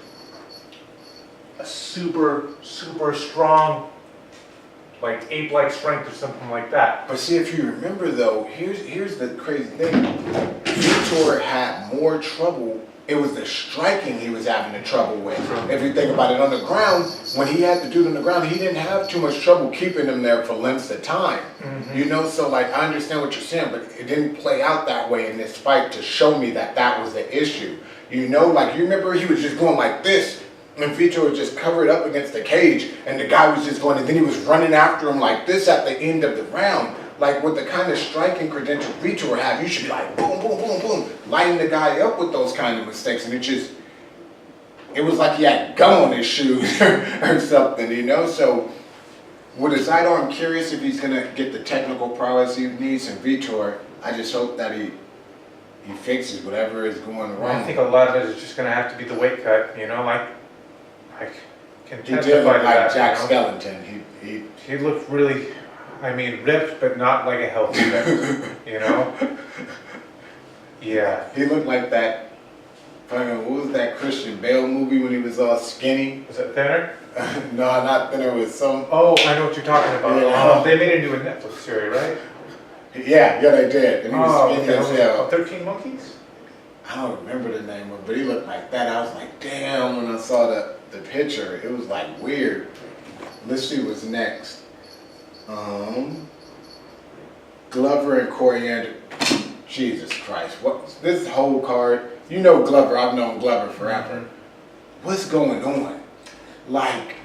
a super, super strong, like ape-like strength or something like that. But see, if you remember though, here's the crazy thing. Vitor had more trouble. It was the striking he was having the trouble with. If you think about it, on the ground, when he had the dude on the ground, he didn't have too much trouble keeping him there for lengths of time. You know, so like, I understand what you're saying, but it didn't play out that way in this fight to show me that that was the issue. You know, like, you remember he was just going like this, and Vitor was just covered up against the cage, and the guy was just going, and then he was running after him like this at the end of the round. Like, with the kind of striking credential Vitor have, you should be like, boom, boom, boom, boom, lighting the guy up with those kind of mistakes. And it was like he had gum on his shoes or something, you know? So, with his sidearm, I'm curious if he's going to get the technical prowess he needs. And Vitor, I just hope that he fixes whatever is going wrong. I think a lot of it is just going to have to be the weight cut, you know? Like, I can He testify did look to like that, Jack you know? Skellington. He looked really, I mean, ripped, but not like a healthy rip, you know? Yeah. He looked like that, what was that Christian Bale movie when he was all skinny? Was it Thinner? No, not Thinner, with some... Oh, I know what you're talking about. Yeah. They made it into a Netflix series, right? Yeah, they did. And he was skinny as hell. 13 Monkeys? I don't remember the name of it, but he looked like that. I was like, damn, when I saw the picture, it was like weird. Let's see what's next. Glover and Coriander. Jesus Christ. What this whole card, You know Glover, I've known Glover forever. What's going on? Like,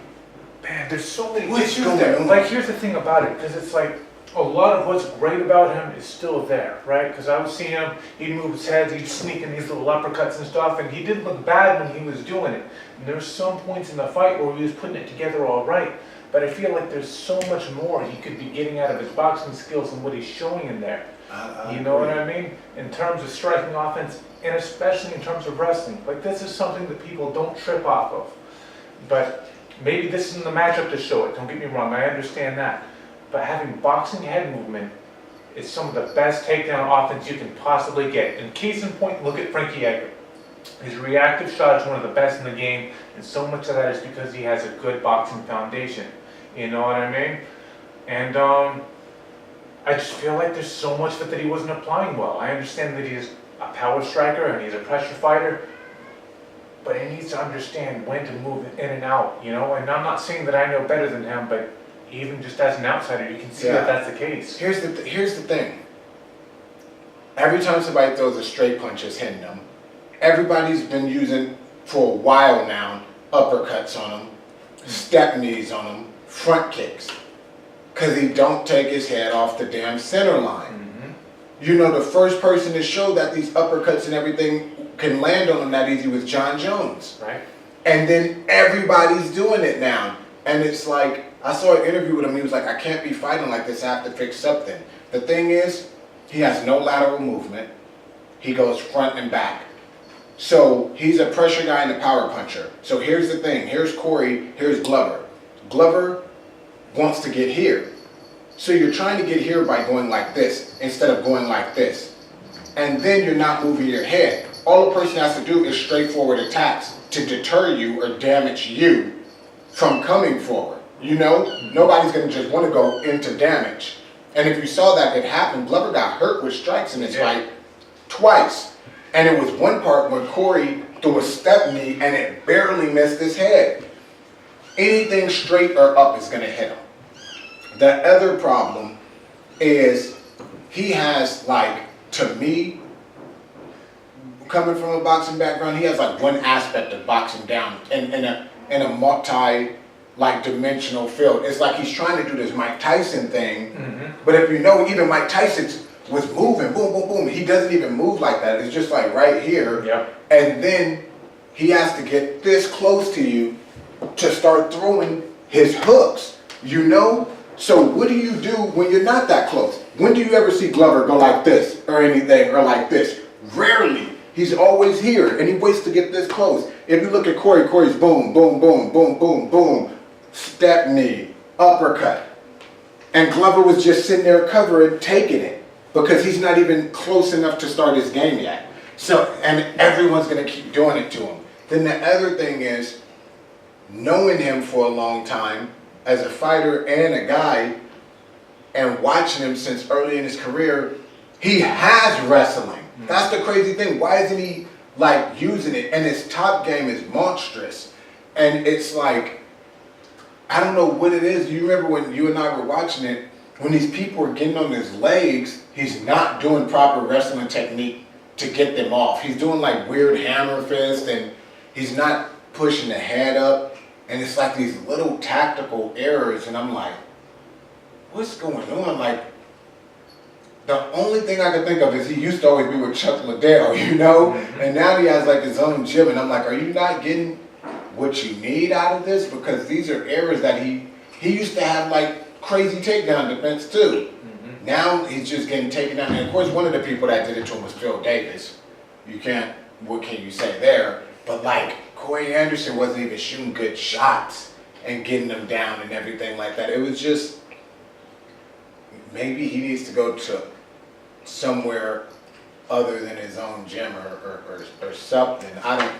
Man, there's so many What's issues going there. on? Like, here's the thing about it, because it's like, a lot of what's great about him is still there, right? Because I was seeing him, he'd move his head, he'd sneak in these little uppercuts and stuff, and he didn't look bad when he was doing it. And there's some points in the fight where he was putting it together all right, but I feel like there's so much more he could be getting out of his boxing skills and what he's showing in there. I You know what agree. I mean? In terms of striking offense, and especially in terms of wrestling. Like, this is something that people don't trip off of. But maybe this isn't the matchup to show it, don't get me wrong, I understand that. But having boxing head movement is some of the best takedown offense you can possibly get. And case in point, look at Frankie Edgar. His reactive shot is one of the best in the game, and so much of that is because he has a good boxing foundation. You know what I mean? And I just feel like there's so much of it that he wasn't applying well. I understand that he's a power striker and he's a pressure fighter, but he needs to understand when to move in and out, you know? And I'm not saying that I know better than him, but even just as an outsider, you can see Yeah. that that's the case. Here's the thing. Every time somebody throws a straight punch, it's hitting them. Everybody's been using, for a while now, uppercuts on him, step knees on him, front kicks. Because he don't take his head off the damn center line. You know, the first person to show that these uppercuts and everything can land on him that easy was John Jones. Right? And then everybody's doing it now. And it's like, I saw an interview with him, he was like, I can't be fighting like this, I have to fix something. The thing is, he has no lateral movement. He goes front and back. So he's a pressure guy and a power puncher. So here's the thing, here's Corey, here's Glover. Glover wants to get here. So you're trying to get here by going like this instead of going like this. And then you're not moving your head. All a person has to do is straightforward attacks to deter you or damage you from coming forward. You know, nobody's going to just want to go into damage. And if you saw that it happened, Glover got hurt with strikes in his fight twice. And it was one part when Corey threw a step knee and it barely missed his head. Anything straight or up is going to hit him. The other problem is he has, like, to me, coming from a boxing background, he has like one aspect of boxing down in a multi, like, dimensional field. It's like he's trying to do this Mike Tyson thing, but if you know, even Mike Tyson was moving, boom, boom, boom. He doesn't even move like that. It's just like right here. Yep. And then he has to get this close to you to start throwing his hooks, you know? So what do you do when you're not that close? When do you ever see Glover go like this or anything or like this? Rarely. He's always here and he waits to get this close. If you look at Corey, Corey's boom, boom, boom, boom, boom, boom, step knee, uppercut. And Glover was just sitting there covering, taking it because he's not even close enough to start his game yet. So, and everyone's going to keep doing it to him. Then the other thing is, knowing him for a long time as a fighter and a guy and watching him since early in his career, he has wrestling. That's the crazy thing. Why isn't he like using it? And his top game is monstrous. And it's like, I don't know what it is. You remember when you and I were watching it, when these people were getting on his legs, he's not doing proper wrestling technique to get them off. He's doing like weird hammer fist and he's not pushing the head up. And it's like these little tactical errors, and I'm like, what's going on? Like, the only thing I can think of is he used to always be with Chuck Liddell, you know? And now he has like his own gym, and I'm like, are you not getting what you need out of this? Because these are errors that he used to have like crazy takedown defense too. Now he's just getting taken down. And of course, one of the people that did it to him was Phil Davis. What can you say there? But like, Corey Anderson wasn't even shooting good shots and getting them down and everything like that. It was just, maybe he needs to go to somewhere other than his own gym or something. I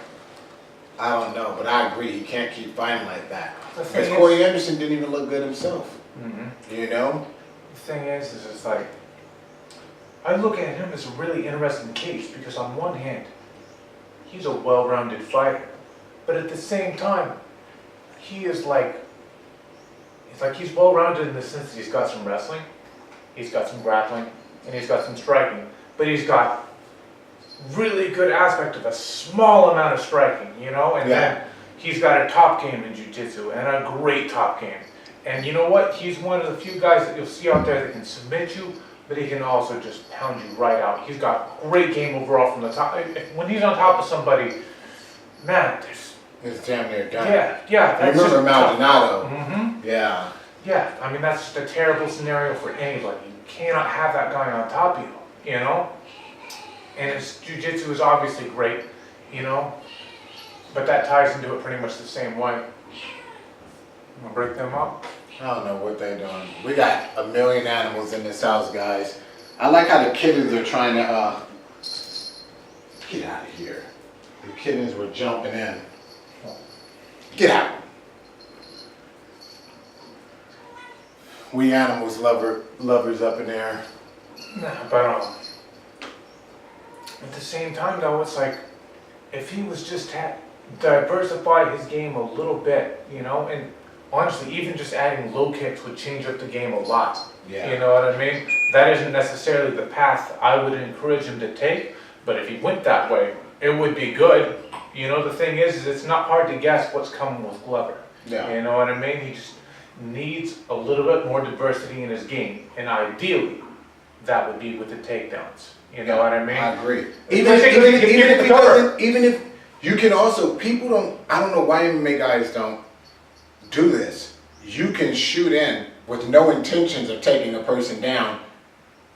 don't know, but I agree, he can't keep fighting like that. Because Corey Anderson didn't even look good himself, you know? The thing is it's like, I look at him as a really interesting case because on one hand, he's a well-rounded fighter. But at the same time, he is like, he's well-rounded in the sense that he's got some wrestling, he's got some grappling, and he's got some striking. But he's got really good aspect of a small amount of striking, you know, and Yeah. then he's got a top game in jiu-jitsu and a great top game. And you know what? He's one of the few guys that you'll see out there that can submit you, but he can also just pound you right out. He's got great game overall from the top. When he's on top of somebody, man, there's... It's damn near done. Yeah, yeah. I remember Maldonado. Mm-hmm. Yeah. Yeah, I mean, that's just a terrible scenario for anybody. You cannot have that guy on top of you, you know? And his jiu-jitsu is obviously great, you know? But that ties into it pretty much the same way. I'm gonna break them up. I don't know what they're doing. We got a million animals in this house, guys. I like how the kittens are trying to, get out of here. The kittens were jumping in. Get out. We animals lovers up in there. Nah, but at the same time though, it's like, if he was just to diversify his game a little bit, you know, and honestly, even just adding low kicks would change up the game a lot. Yeah. You know what I mean? That isn't necessarily the path I would encourage him to take, but if he went that way, it would be good. You know, the thing is it's not hard to guess what's coming with Glover. Yeah. You know what I mean? He just needs a little bit more diversity in his game, and ideally, that would be with the takedowns. You know what I mean? I agree. Even Even if you can also, people don't, I don't know why MMA guys don't do this. You can shoot in with no intentions of taking a person down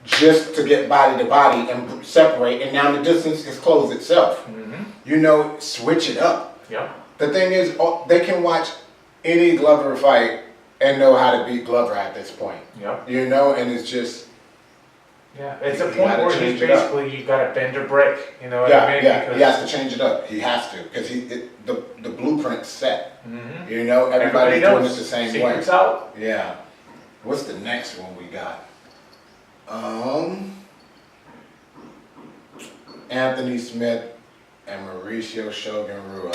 just to get body to body and separate, and now the distance is closed itself. Mm-hmm. You know, switch it up. Yeah. The thing is, they can watch any Glover fight and know how to beat Glover at this point. Yeah. You know, and it's just... Yeah, it's a You point gotta where he's change it up. basically, you've got to bend or break, you know what Yeah, I mean? yeah, Because- he has to change it up. He has to, because the blueprint's set. Mhm. You know, everybody's Everybody doing knows. it the same Secret's way. out. Yeah. What's the next one we got? Anthony Smith and Mauricio Shogun Rua.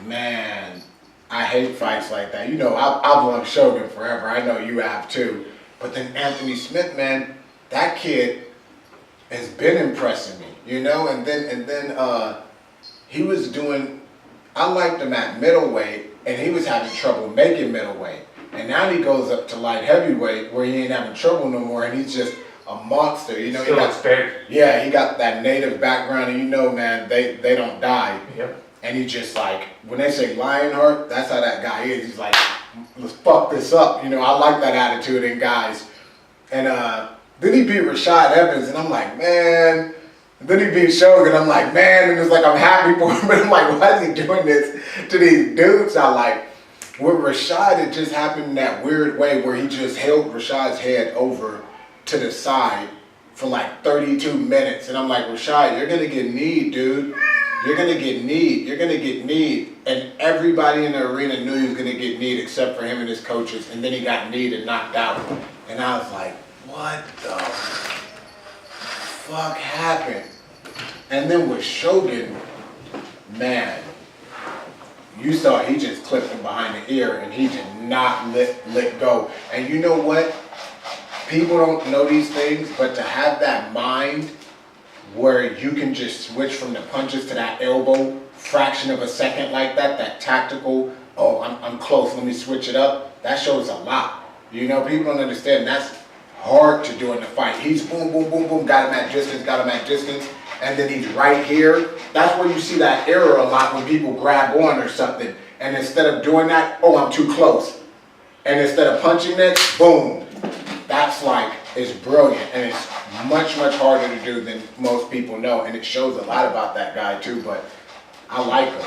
Man, I hate fights like that. You know, I've loved Shogun forever. I know you have too. But then Anthony Smith, man, that kid has been impressing me. You know, and then he was doing. I liked him at middleweight, and he was having trouble making middleweight. And now he goes up to light heavyweight, where he ain't having trouble no more, and he's just a monster. You know, Still looks big. yeah, he got that native background, and you know, man, they don't die. Yep. And he just like, when they say Lionheart, that's how that guy is. He's like, let's fuck this up. You know, I like that attitude in guys. And then he beat Rashad Evans, and I'm like, man. Then he beat Shogun, I'm like, man, and it's like, I'm happy for him, but I'm like, why is he doing this to these dudes? I like, with Rashad, it just happened in that weird way where he just held Rashad's head over to the side for like 32 minutes. And I'm like, Rashad, you're gonna get kneed, dude. You're gonna get kneed. You're gonna get kneed. And everybody in the arena knew he was gonna get kneed except for him and his coaches. And then he got kneed and knocked out. And I was like, what the fuck happened? And then with Shogun, man, you saw he just clipped him behind the ear and he did not let go. And you know what? People don't know these things, but to have that mind where you can just switch from the punches to that elbow, fraction of a second like that, that tactical, oh, I'm close, let me switch it up, that shows a lot. You know, people don't understand that's hard to do in the fight. He's boom, boom, boom, boom, got him at distance, and then he's right here. That's where you see that error a lot when people grab on or something. And instead of doing that, oh, I'm too close. And instead of punching it, boom. That's like, it's brilliant. And it's much, much harder to do than most people know. And it shows a lot about that guy too, but I like him.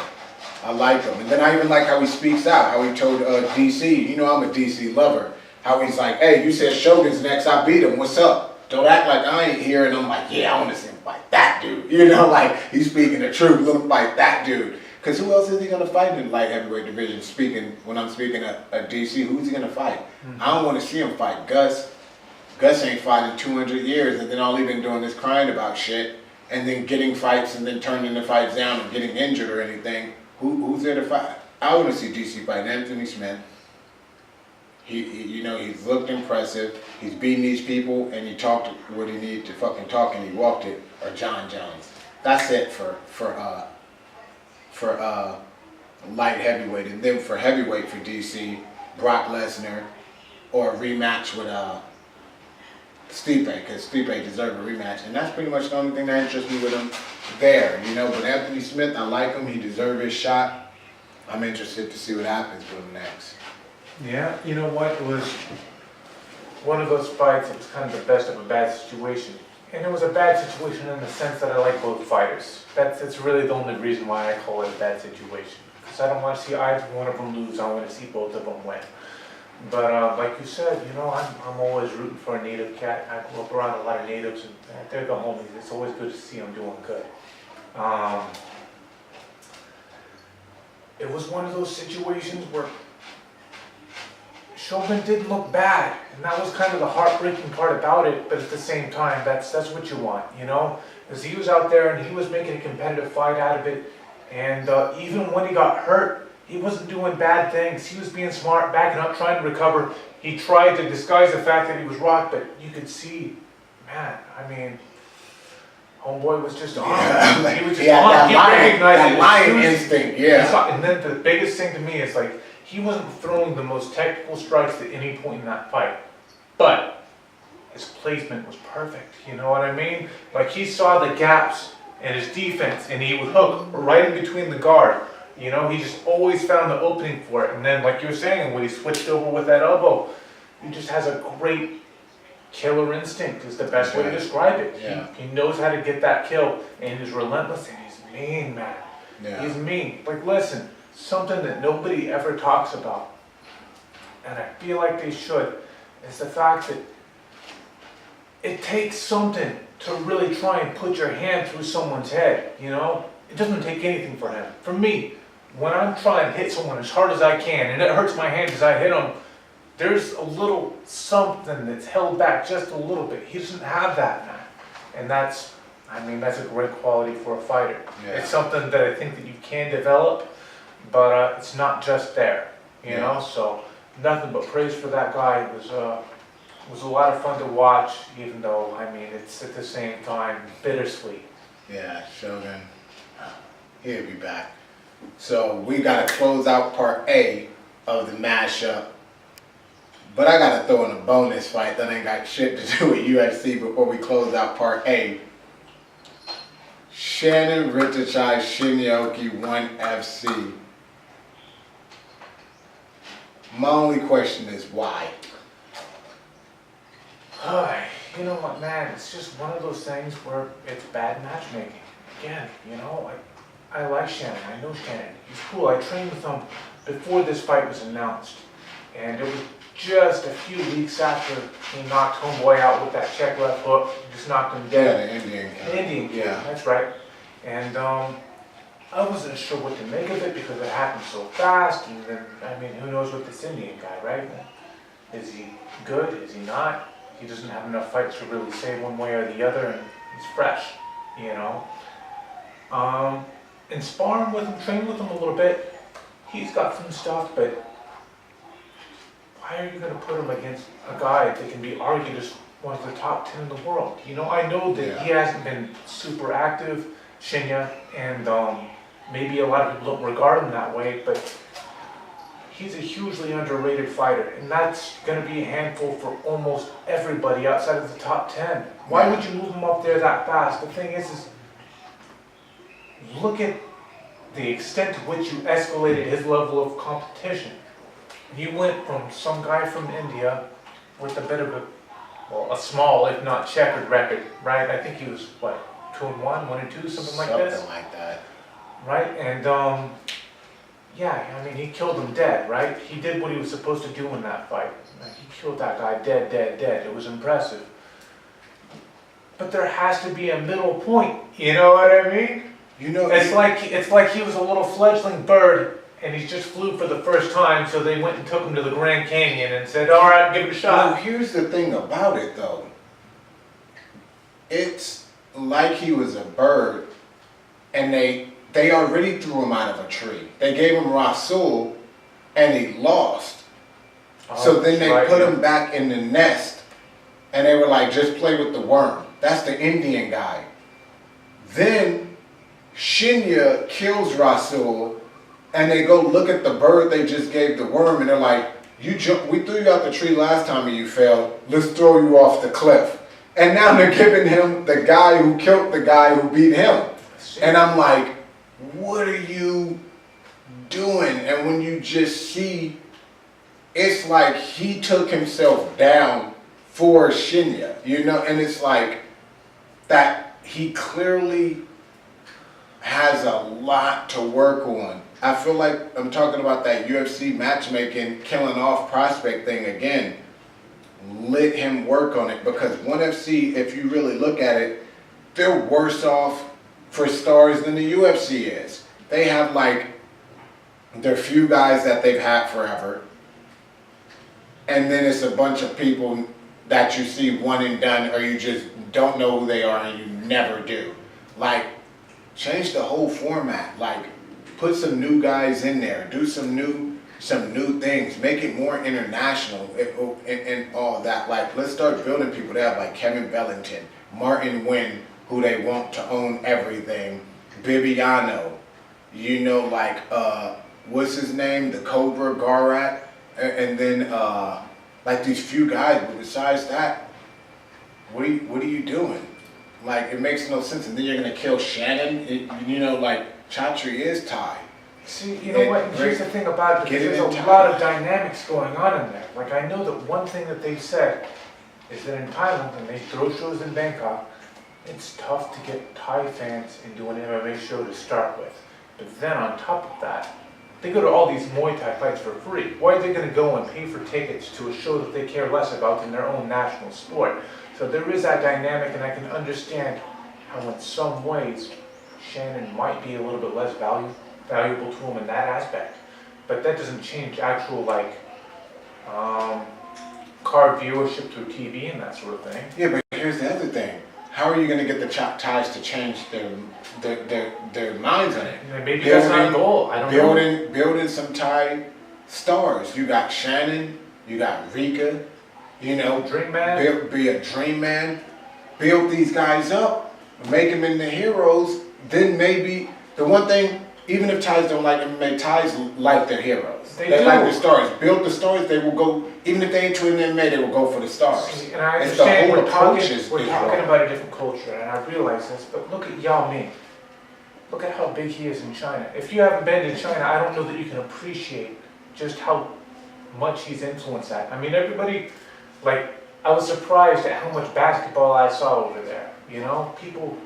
I like him. And then I even like how he speaks out, how he told DC, you know I'm a DC lover, how he's like, hey, you said Shogun's next, I beat him, what's up? Don't act like I ain't here. And I'm like, yeah, I want to see him fight that dude. You know, like, he's speaking the truth, let him fight that dude. Because who else is he going to fight in the light heavyweight division? When I'm speaking at DC, who's he going to fight? Mm-hmm. I don't want to see him fight Gus. Gus ain't fought in 200 years, and then all he been doing is crying about shit, and then getting fights, and then turning the fights down and getting injured or anything. Who's there to fight? I want to see DC fight Anthony Smith. He, you know, he's looked impressive. He's beaten these people, and he talked what he needed to fucking talk, and he walked it. or John Jones. That's it for light heavyweight. And then for heavyweight for DC, Brock Lesnar, or a rematch with Stipe, because Stipe deserved a rematch. And that's pretty much the only thing that interests me with him there, you know. But Anthony Smith, I like him. He deserved his shot. I'm interested to see what happens with him next. Yeah, you know what, it was one of those fights that was kind of the best of a bad situation. And it was a bad situation in the sense that I like both fighters. That's really the only reason why I call it a bad situation. Because I don't want to see either one of them lose, I want to see both of them win. But like you said, you know, I'm always rooting for a native cat. I grew up around a lot of natives, and they're the homies. It's always good to see them doing good. It was one of those situations where Shogun didn't look bad, and that was kind of the heartbreaking part about it, but at the same time, that's what you want, you know? Because he was out there and he was making a competitive fight out of it, and even when he got hurt, he wasn't doing bad things. He was being smart, backing up, trying to recover. He tried to disguise the fact that he was rocked, but you could see, man, I mean, homeboy was just on him. He was just on him. He recognized that lion instinct, yeah. And then the biggest thing to me is like, he wasn't throwing the most technical strikes at any point in that fight, but his placement was perfect, you know what I mean? Like, he saw the gaps in his defense, and he would hook right in between the guard. You know, he just always found the opening for it. And then, like you were saying, when he switched over with that elbow, he just has a great killer instinct, is the best way to describe it. Yeah. He knows how to get that kill, and he's relentless, and he's mean, man. Yeah. He's mean. Like, listen, something that nobody ever talks about, and I feel like they should, is the fact that it takes something to really try and put your hand through someone's head, you know? It doesn't take anything for him. For me, when I'm trying to hit someone as hard as I can, and it hurts my hand as I hit them, there's a little something that's held back just a little bit. He doesn't have that, man. And that's a great quality for a fighter. Yeah. It's something that I think that you can develop, but it's not just there, you know? So nothing but praise for that guy. It was a lot of fun to watch, even though, I mean, it's at the same time bittersweet. Yeah, Shogun, he'll be back. So we gotta close out part A of the mashup. But I gotta throw in a bonus fight that ain't got shit to do with UFC before we close out part A. Shannon Ritachai Shinyoki 1FC. My only question is why? You know what, man, it's just one of those things where it's bad matchmaking. Again, you know, I like Shannon, I know Shannon, he's cool. I trained with him before this fight was announced. And it was just a few weeks after he knocked homeboy out with that check left hook, just knocked him dead. Yeah, the Indian kid. The Indian kid, that's right. And I wasn't sure what to make of it because it happened so fast. And then, I mean, who knows with this Indian guy, right? Is he good? Is he not? He doesn't have enough fights to really say one way or the other, and he's fresh, you know. And sparring with him, training with him a little bit, he's got some stuff, but why are you going to put him against a guy that can be argued as one of the top 10 in the world? You know, I know that he hasn't been super active, Shinya, and maybe a lot of people don't regard him that way, but he's a hugely underrated fighter, and that's going to be a handful for almost everybody outside of the top 10. Why would you move him up there that fast? The thing is look at the extent to which you escalated his level of competition. You went from some guy from India with a bit of a small, if not checkered record, right? I think he was, what, 2-1, 1-2, something like this? Something like that. Right, and yeah, I mean, he killed him dead, right? He did what he was supposed to do in that fight. He killed that guy dead. It was impressive. But there has to be a middle point, you know what I mean? You know, it's like he was a little fledgling bird, and he just flew for the first time, so they went and took him to the Grand Canyon and said, all right, give it a shot. Well, here's the thing about it, though. It's like he was a bird, and they already threw him out of a tree. They gave him Rasul, and he lost. So then they put him back in the nest, and they were like, just play with the worm. That's the Indian guy. Then Shinya kills Rasul, and they go look at the bird they just gave the worm, and they're like, we threw you out the tree last time and you failed, let's throw you off the cliff. And now they're giving him the guy who killed the guy who beat him. And I'm like, what are you doing? And when you just see, it's like he took himself down for Shinya, you know, and it's like that he clearly has a lot to work on. I feel like I'm talking about that UFC matchmaking, killing off prospect thing again. Let him work on it, because ONE FC, if you really look at it, they're worse off for stars than the UFC is. They have like their few guys that they've had forever, and then it's a bunch of people that you see one and done, or you just don't know who they are and you never do. Like, change the whole format. Like, put some new guys in there, do some new things, make it more international and all that. Like, let's start building people. They have like Kevin Bellington, Martin Wynn, who they want to own everything, Bibiano, you know, like what's his name, the Cobra, Garat, and then like these few guys. But besides that, what are you doing? Like, it makes no sense. And then you're gonna kill Shannon. You know, like, Chatri is Thai. See, you know what, and here's the thing about it, because there's a lot of dynamics going on in there. Like, I know that one thing that they've said is that in Thailand, when they throw shows in Bangkok, it's tough to get Thai fans into an MMA show to start with. But then on top of that, they go to all these Muay Thai fights for free. Why are they going to go and pay for tickets to a show that they care less about than their own national sport? So there is that dynamic, and I can understand how in some ways Shannon might be a little bit less valuable to him in that aspect. But that doesn't change actual, like, card viewership through TV and that sort of thing. Yeah, but here's the other thing. How are you going to get the Thais to change their minds on it? Yeah, maybe that's not a goal. I don't know. Building some Thai stars. You got Shannon, you got Rika, you know. Dream Man. Be a dream man. Build these guys up. Make them into heroes. Then maybe, the one thing, even if Thais don't like MMA, Thais like their heroes. They like the stars. Build the stars, they will go, even if they ain't to MMA, they will go for the stars. See, and I understand we're talking about a different culture, and I realize this, but look at Yao Ming. Look at how big he is in China. If you haven't been to China, I don't know that you can appreciate just how much he's influenced that. I mean, everybody, like, I was surprised at how much basketball I saw over there. You know, people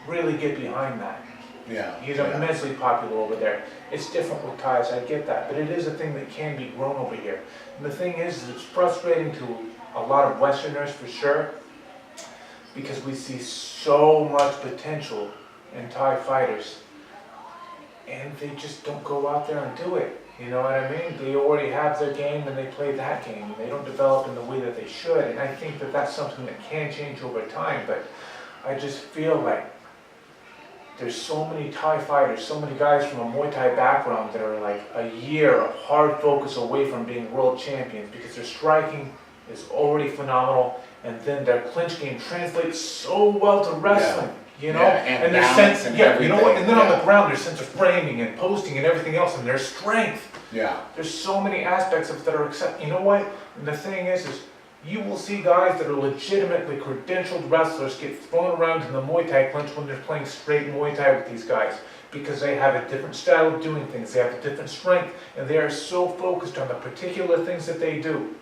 really get behind that. Yeah. He's immensely popular over there. It's different with Thais, I get that, but it is a thing that can be grown over here. And the thing is it's frustrating to a lot of Westerners for sure, because we see so much potential in Thai fighters, and they just don't go out there and do it. You know what I mean? They already have their game and they play that game, and they don't develop in the way that they should. And I think that that's something that can change over time, but I just feel like there's so many Thai fighters, so many guys from a Muay Thai background that are like a year of hard focus away from being world champions, because their striking is already phenomenal, and then their clinch game translates so well to wrestling, you know? And their sense, and you know what? And then on yeah. the ground, their sense of framing and posting and everything else, and their strength. Yeah. There's so many aspects of it that are you know what? And the thing is you will see guys that are legitimately credentialed wrestlers get thrown around in the Muay Thai clinch when they're playing straight Muay Thai with these guys, because they have a different style of doing things, they have a different strength, and they are so focused on the particular things that they do.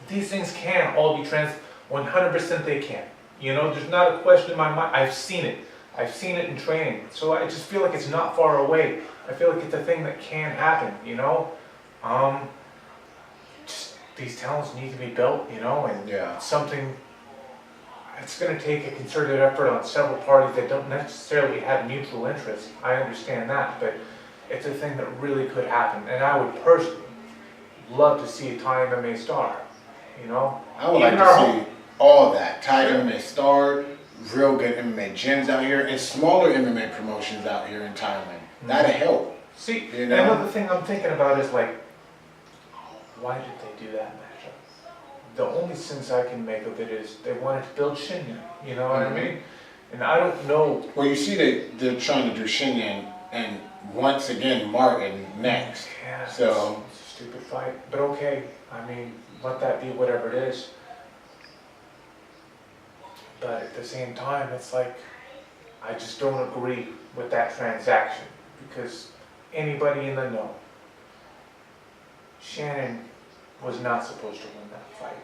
These things can all be 100% they can. You know, there's not a question in my mind. I've seen it. I've seen it in training. So I just feel like it's not far away. I feel like it's a thing that can happen, you know? These talents need to be built, you know, and something, it's going to take a concerted effort on several parties that don't necessarily have mutual interests. I understand that, but it's a thing that really could happen. And I would personally love to see a Thai MMA star, you know? I would like to see all that. Thai MMA star, real good MMA gyms out here, and smaller MMA promotions out here in Thailand. That'd help. See, you know? another thing I'm thinking about is like, why did they do that matchup? The only sense I can make of it is they wanted to build Shinya, you know what I mean? And I don't know. Well, you see that they're trying to do Chaney and once again Martin next. Yeah, So it's a stupid fight, but okay. I mean, let that be whatever it is. But at the same time, it's like, I just don't agree with that transaction, because anybody in the know, Shannon was not supposed to win that fight.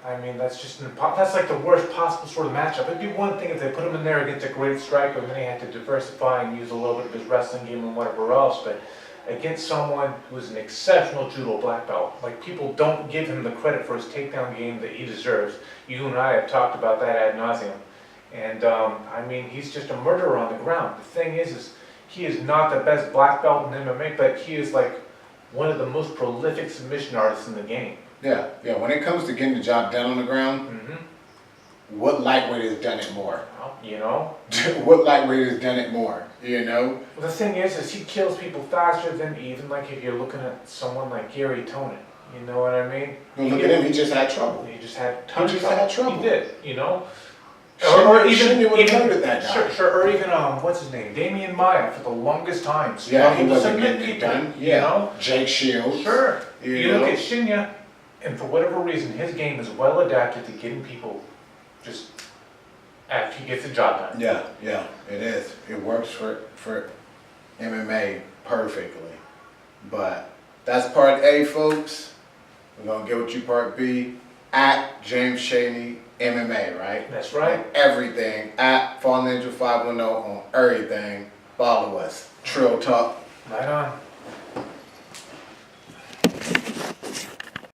I mean, that's just that's like the worst possible sort of matchup. It'd be one thing if they put him in there against a great striker and then he had to diversify and use a little bit of his wrestling game and whatever else, but against someone who's an exceptional judo black belt, like, people don't give him the credit for his takedown game that he deserves. You and I have talked about that ad nauseum. And I mean, he's just a murderer on the ground. The thing is he is not the best black belt in MMA, but he is like one of the most prolific submission artists in the game. yeah, when it comes to getting the job done on the ground, what lightweight has done it more? Well, you know? What lightweight has done it more? You know? Well, the thing is he kills people faster than even like if you're looking at someone like Gary Tonin. You know what I mean? Well, look at him, he just had trouble. He just had trouble. He did, you know? Chaney would have murdered that guy. Sure, or even, what's his name? Damian Maya for the longest time. Yeah, he struggled to wasn't submit getting it people, done. you Yeah. know? Jake Shields. Sure. You You know? look at Shinya, and for whatever reason, his game is well adapted to getting people just after he gets the job done. Yeah, it is. It works for MMA perfectly. But that's part A, folks. We're gonna get with you part B at James Chaney MMA, right? That's right. On everything at Fall Ninja 510 on everything. Follow us. Trill Talk. Right on.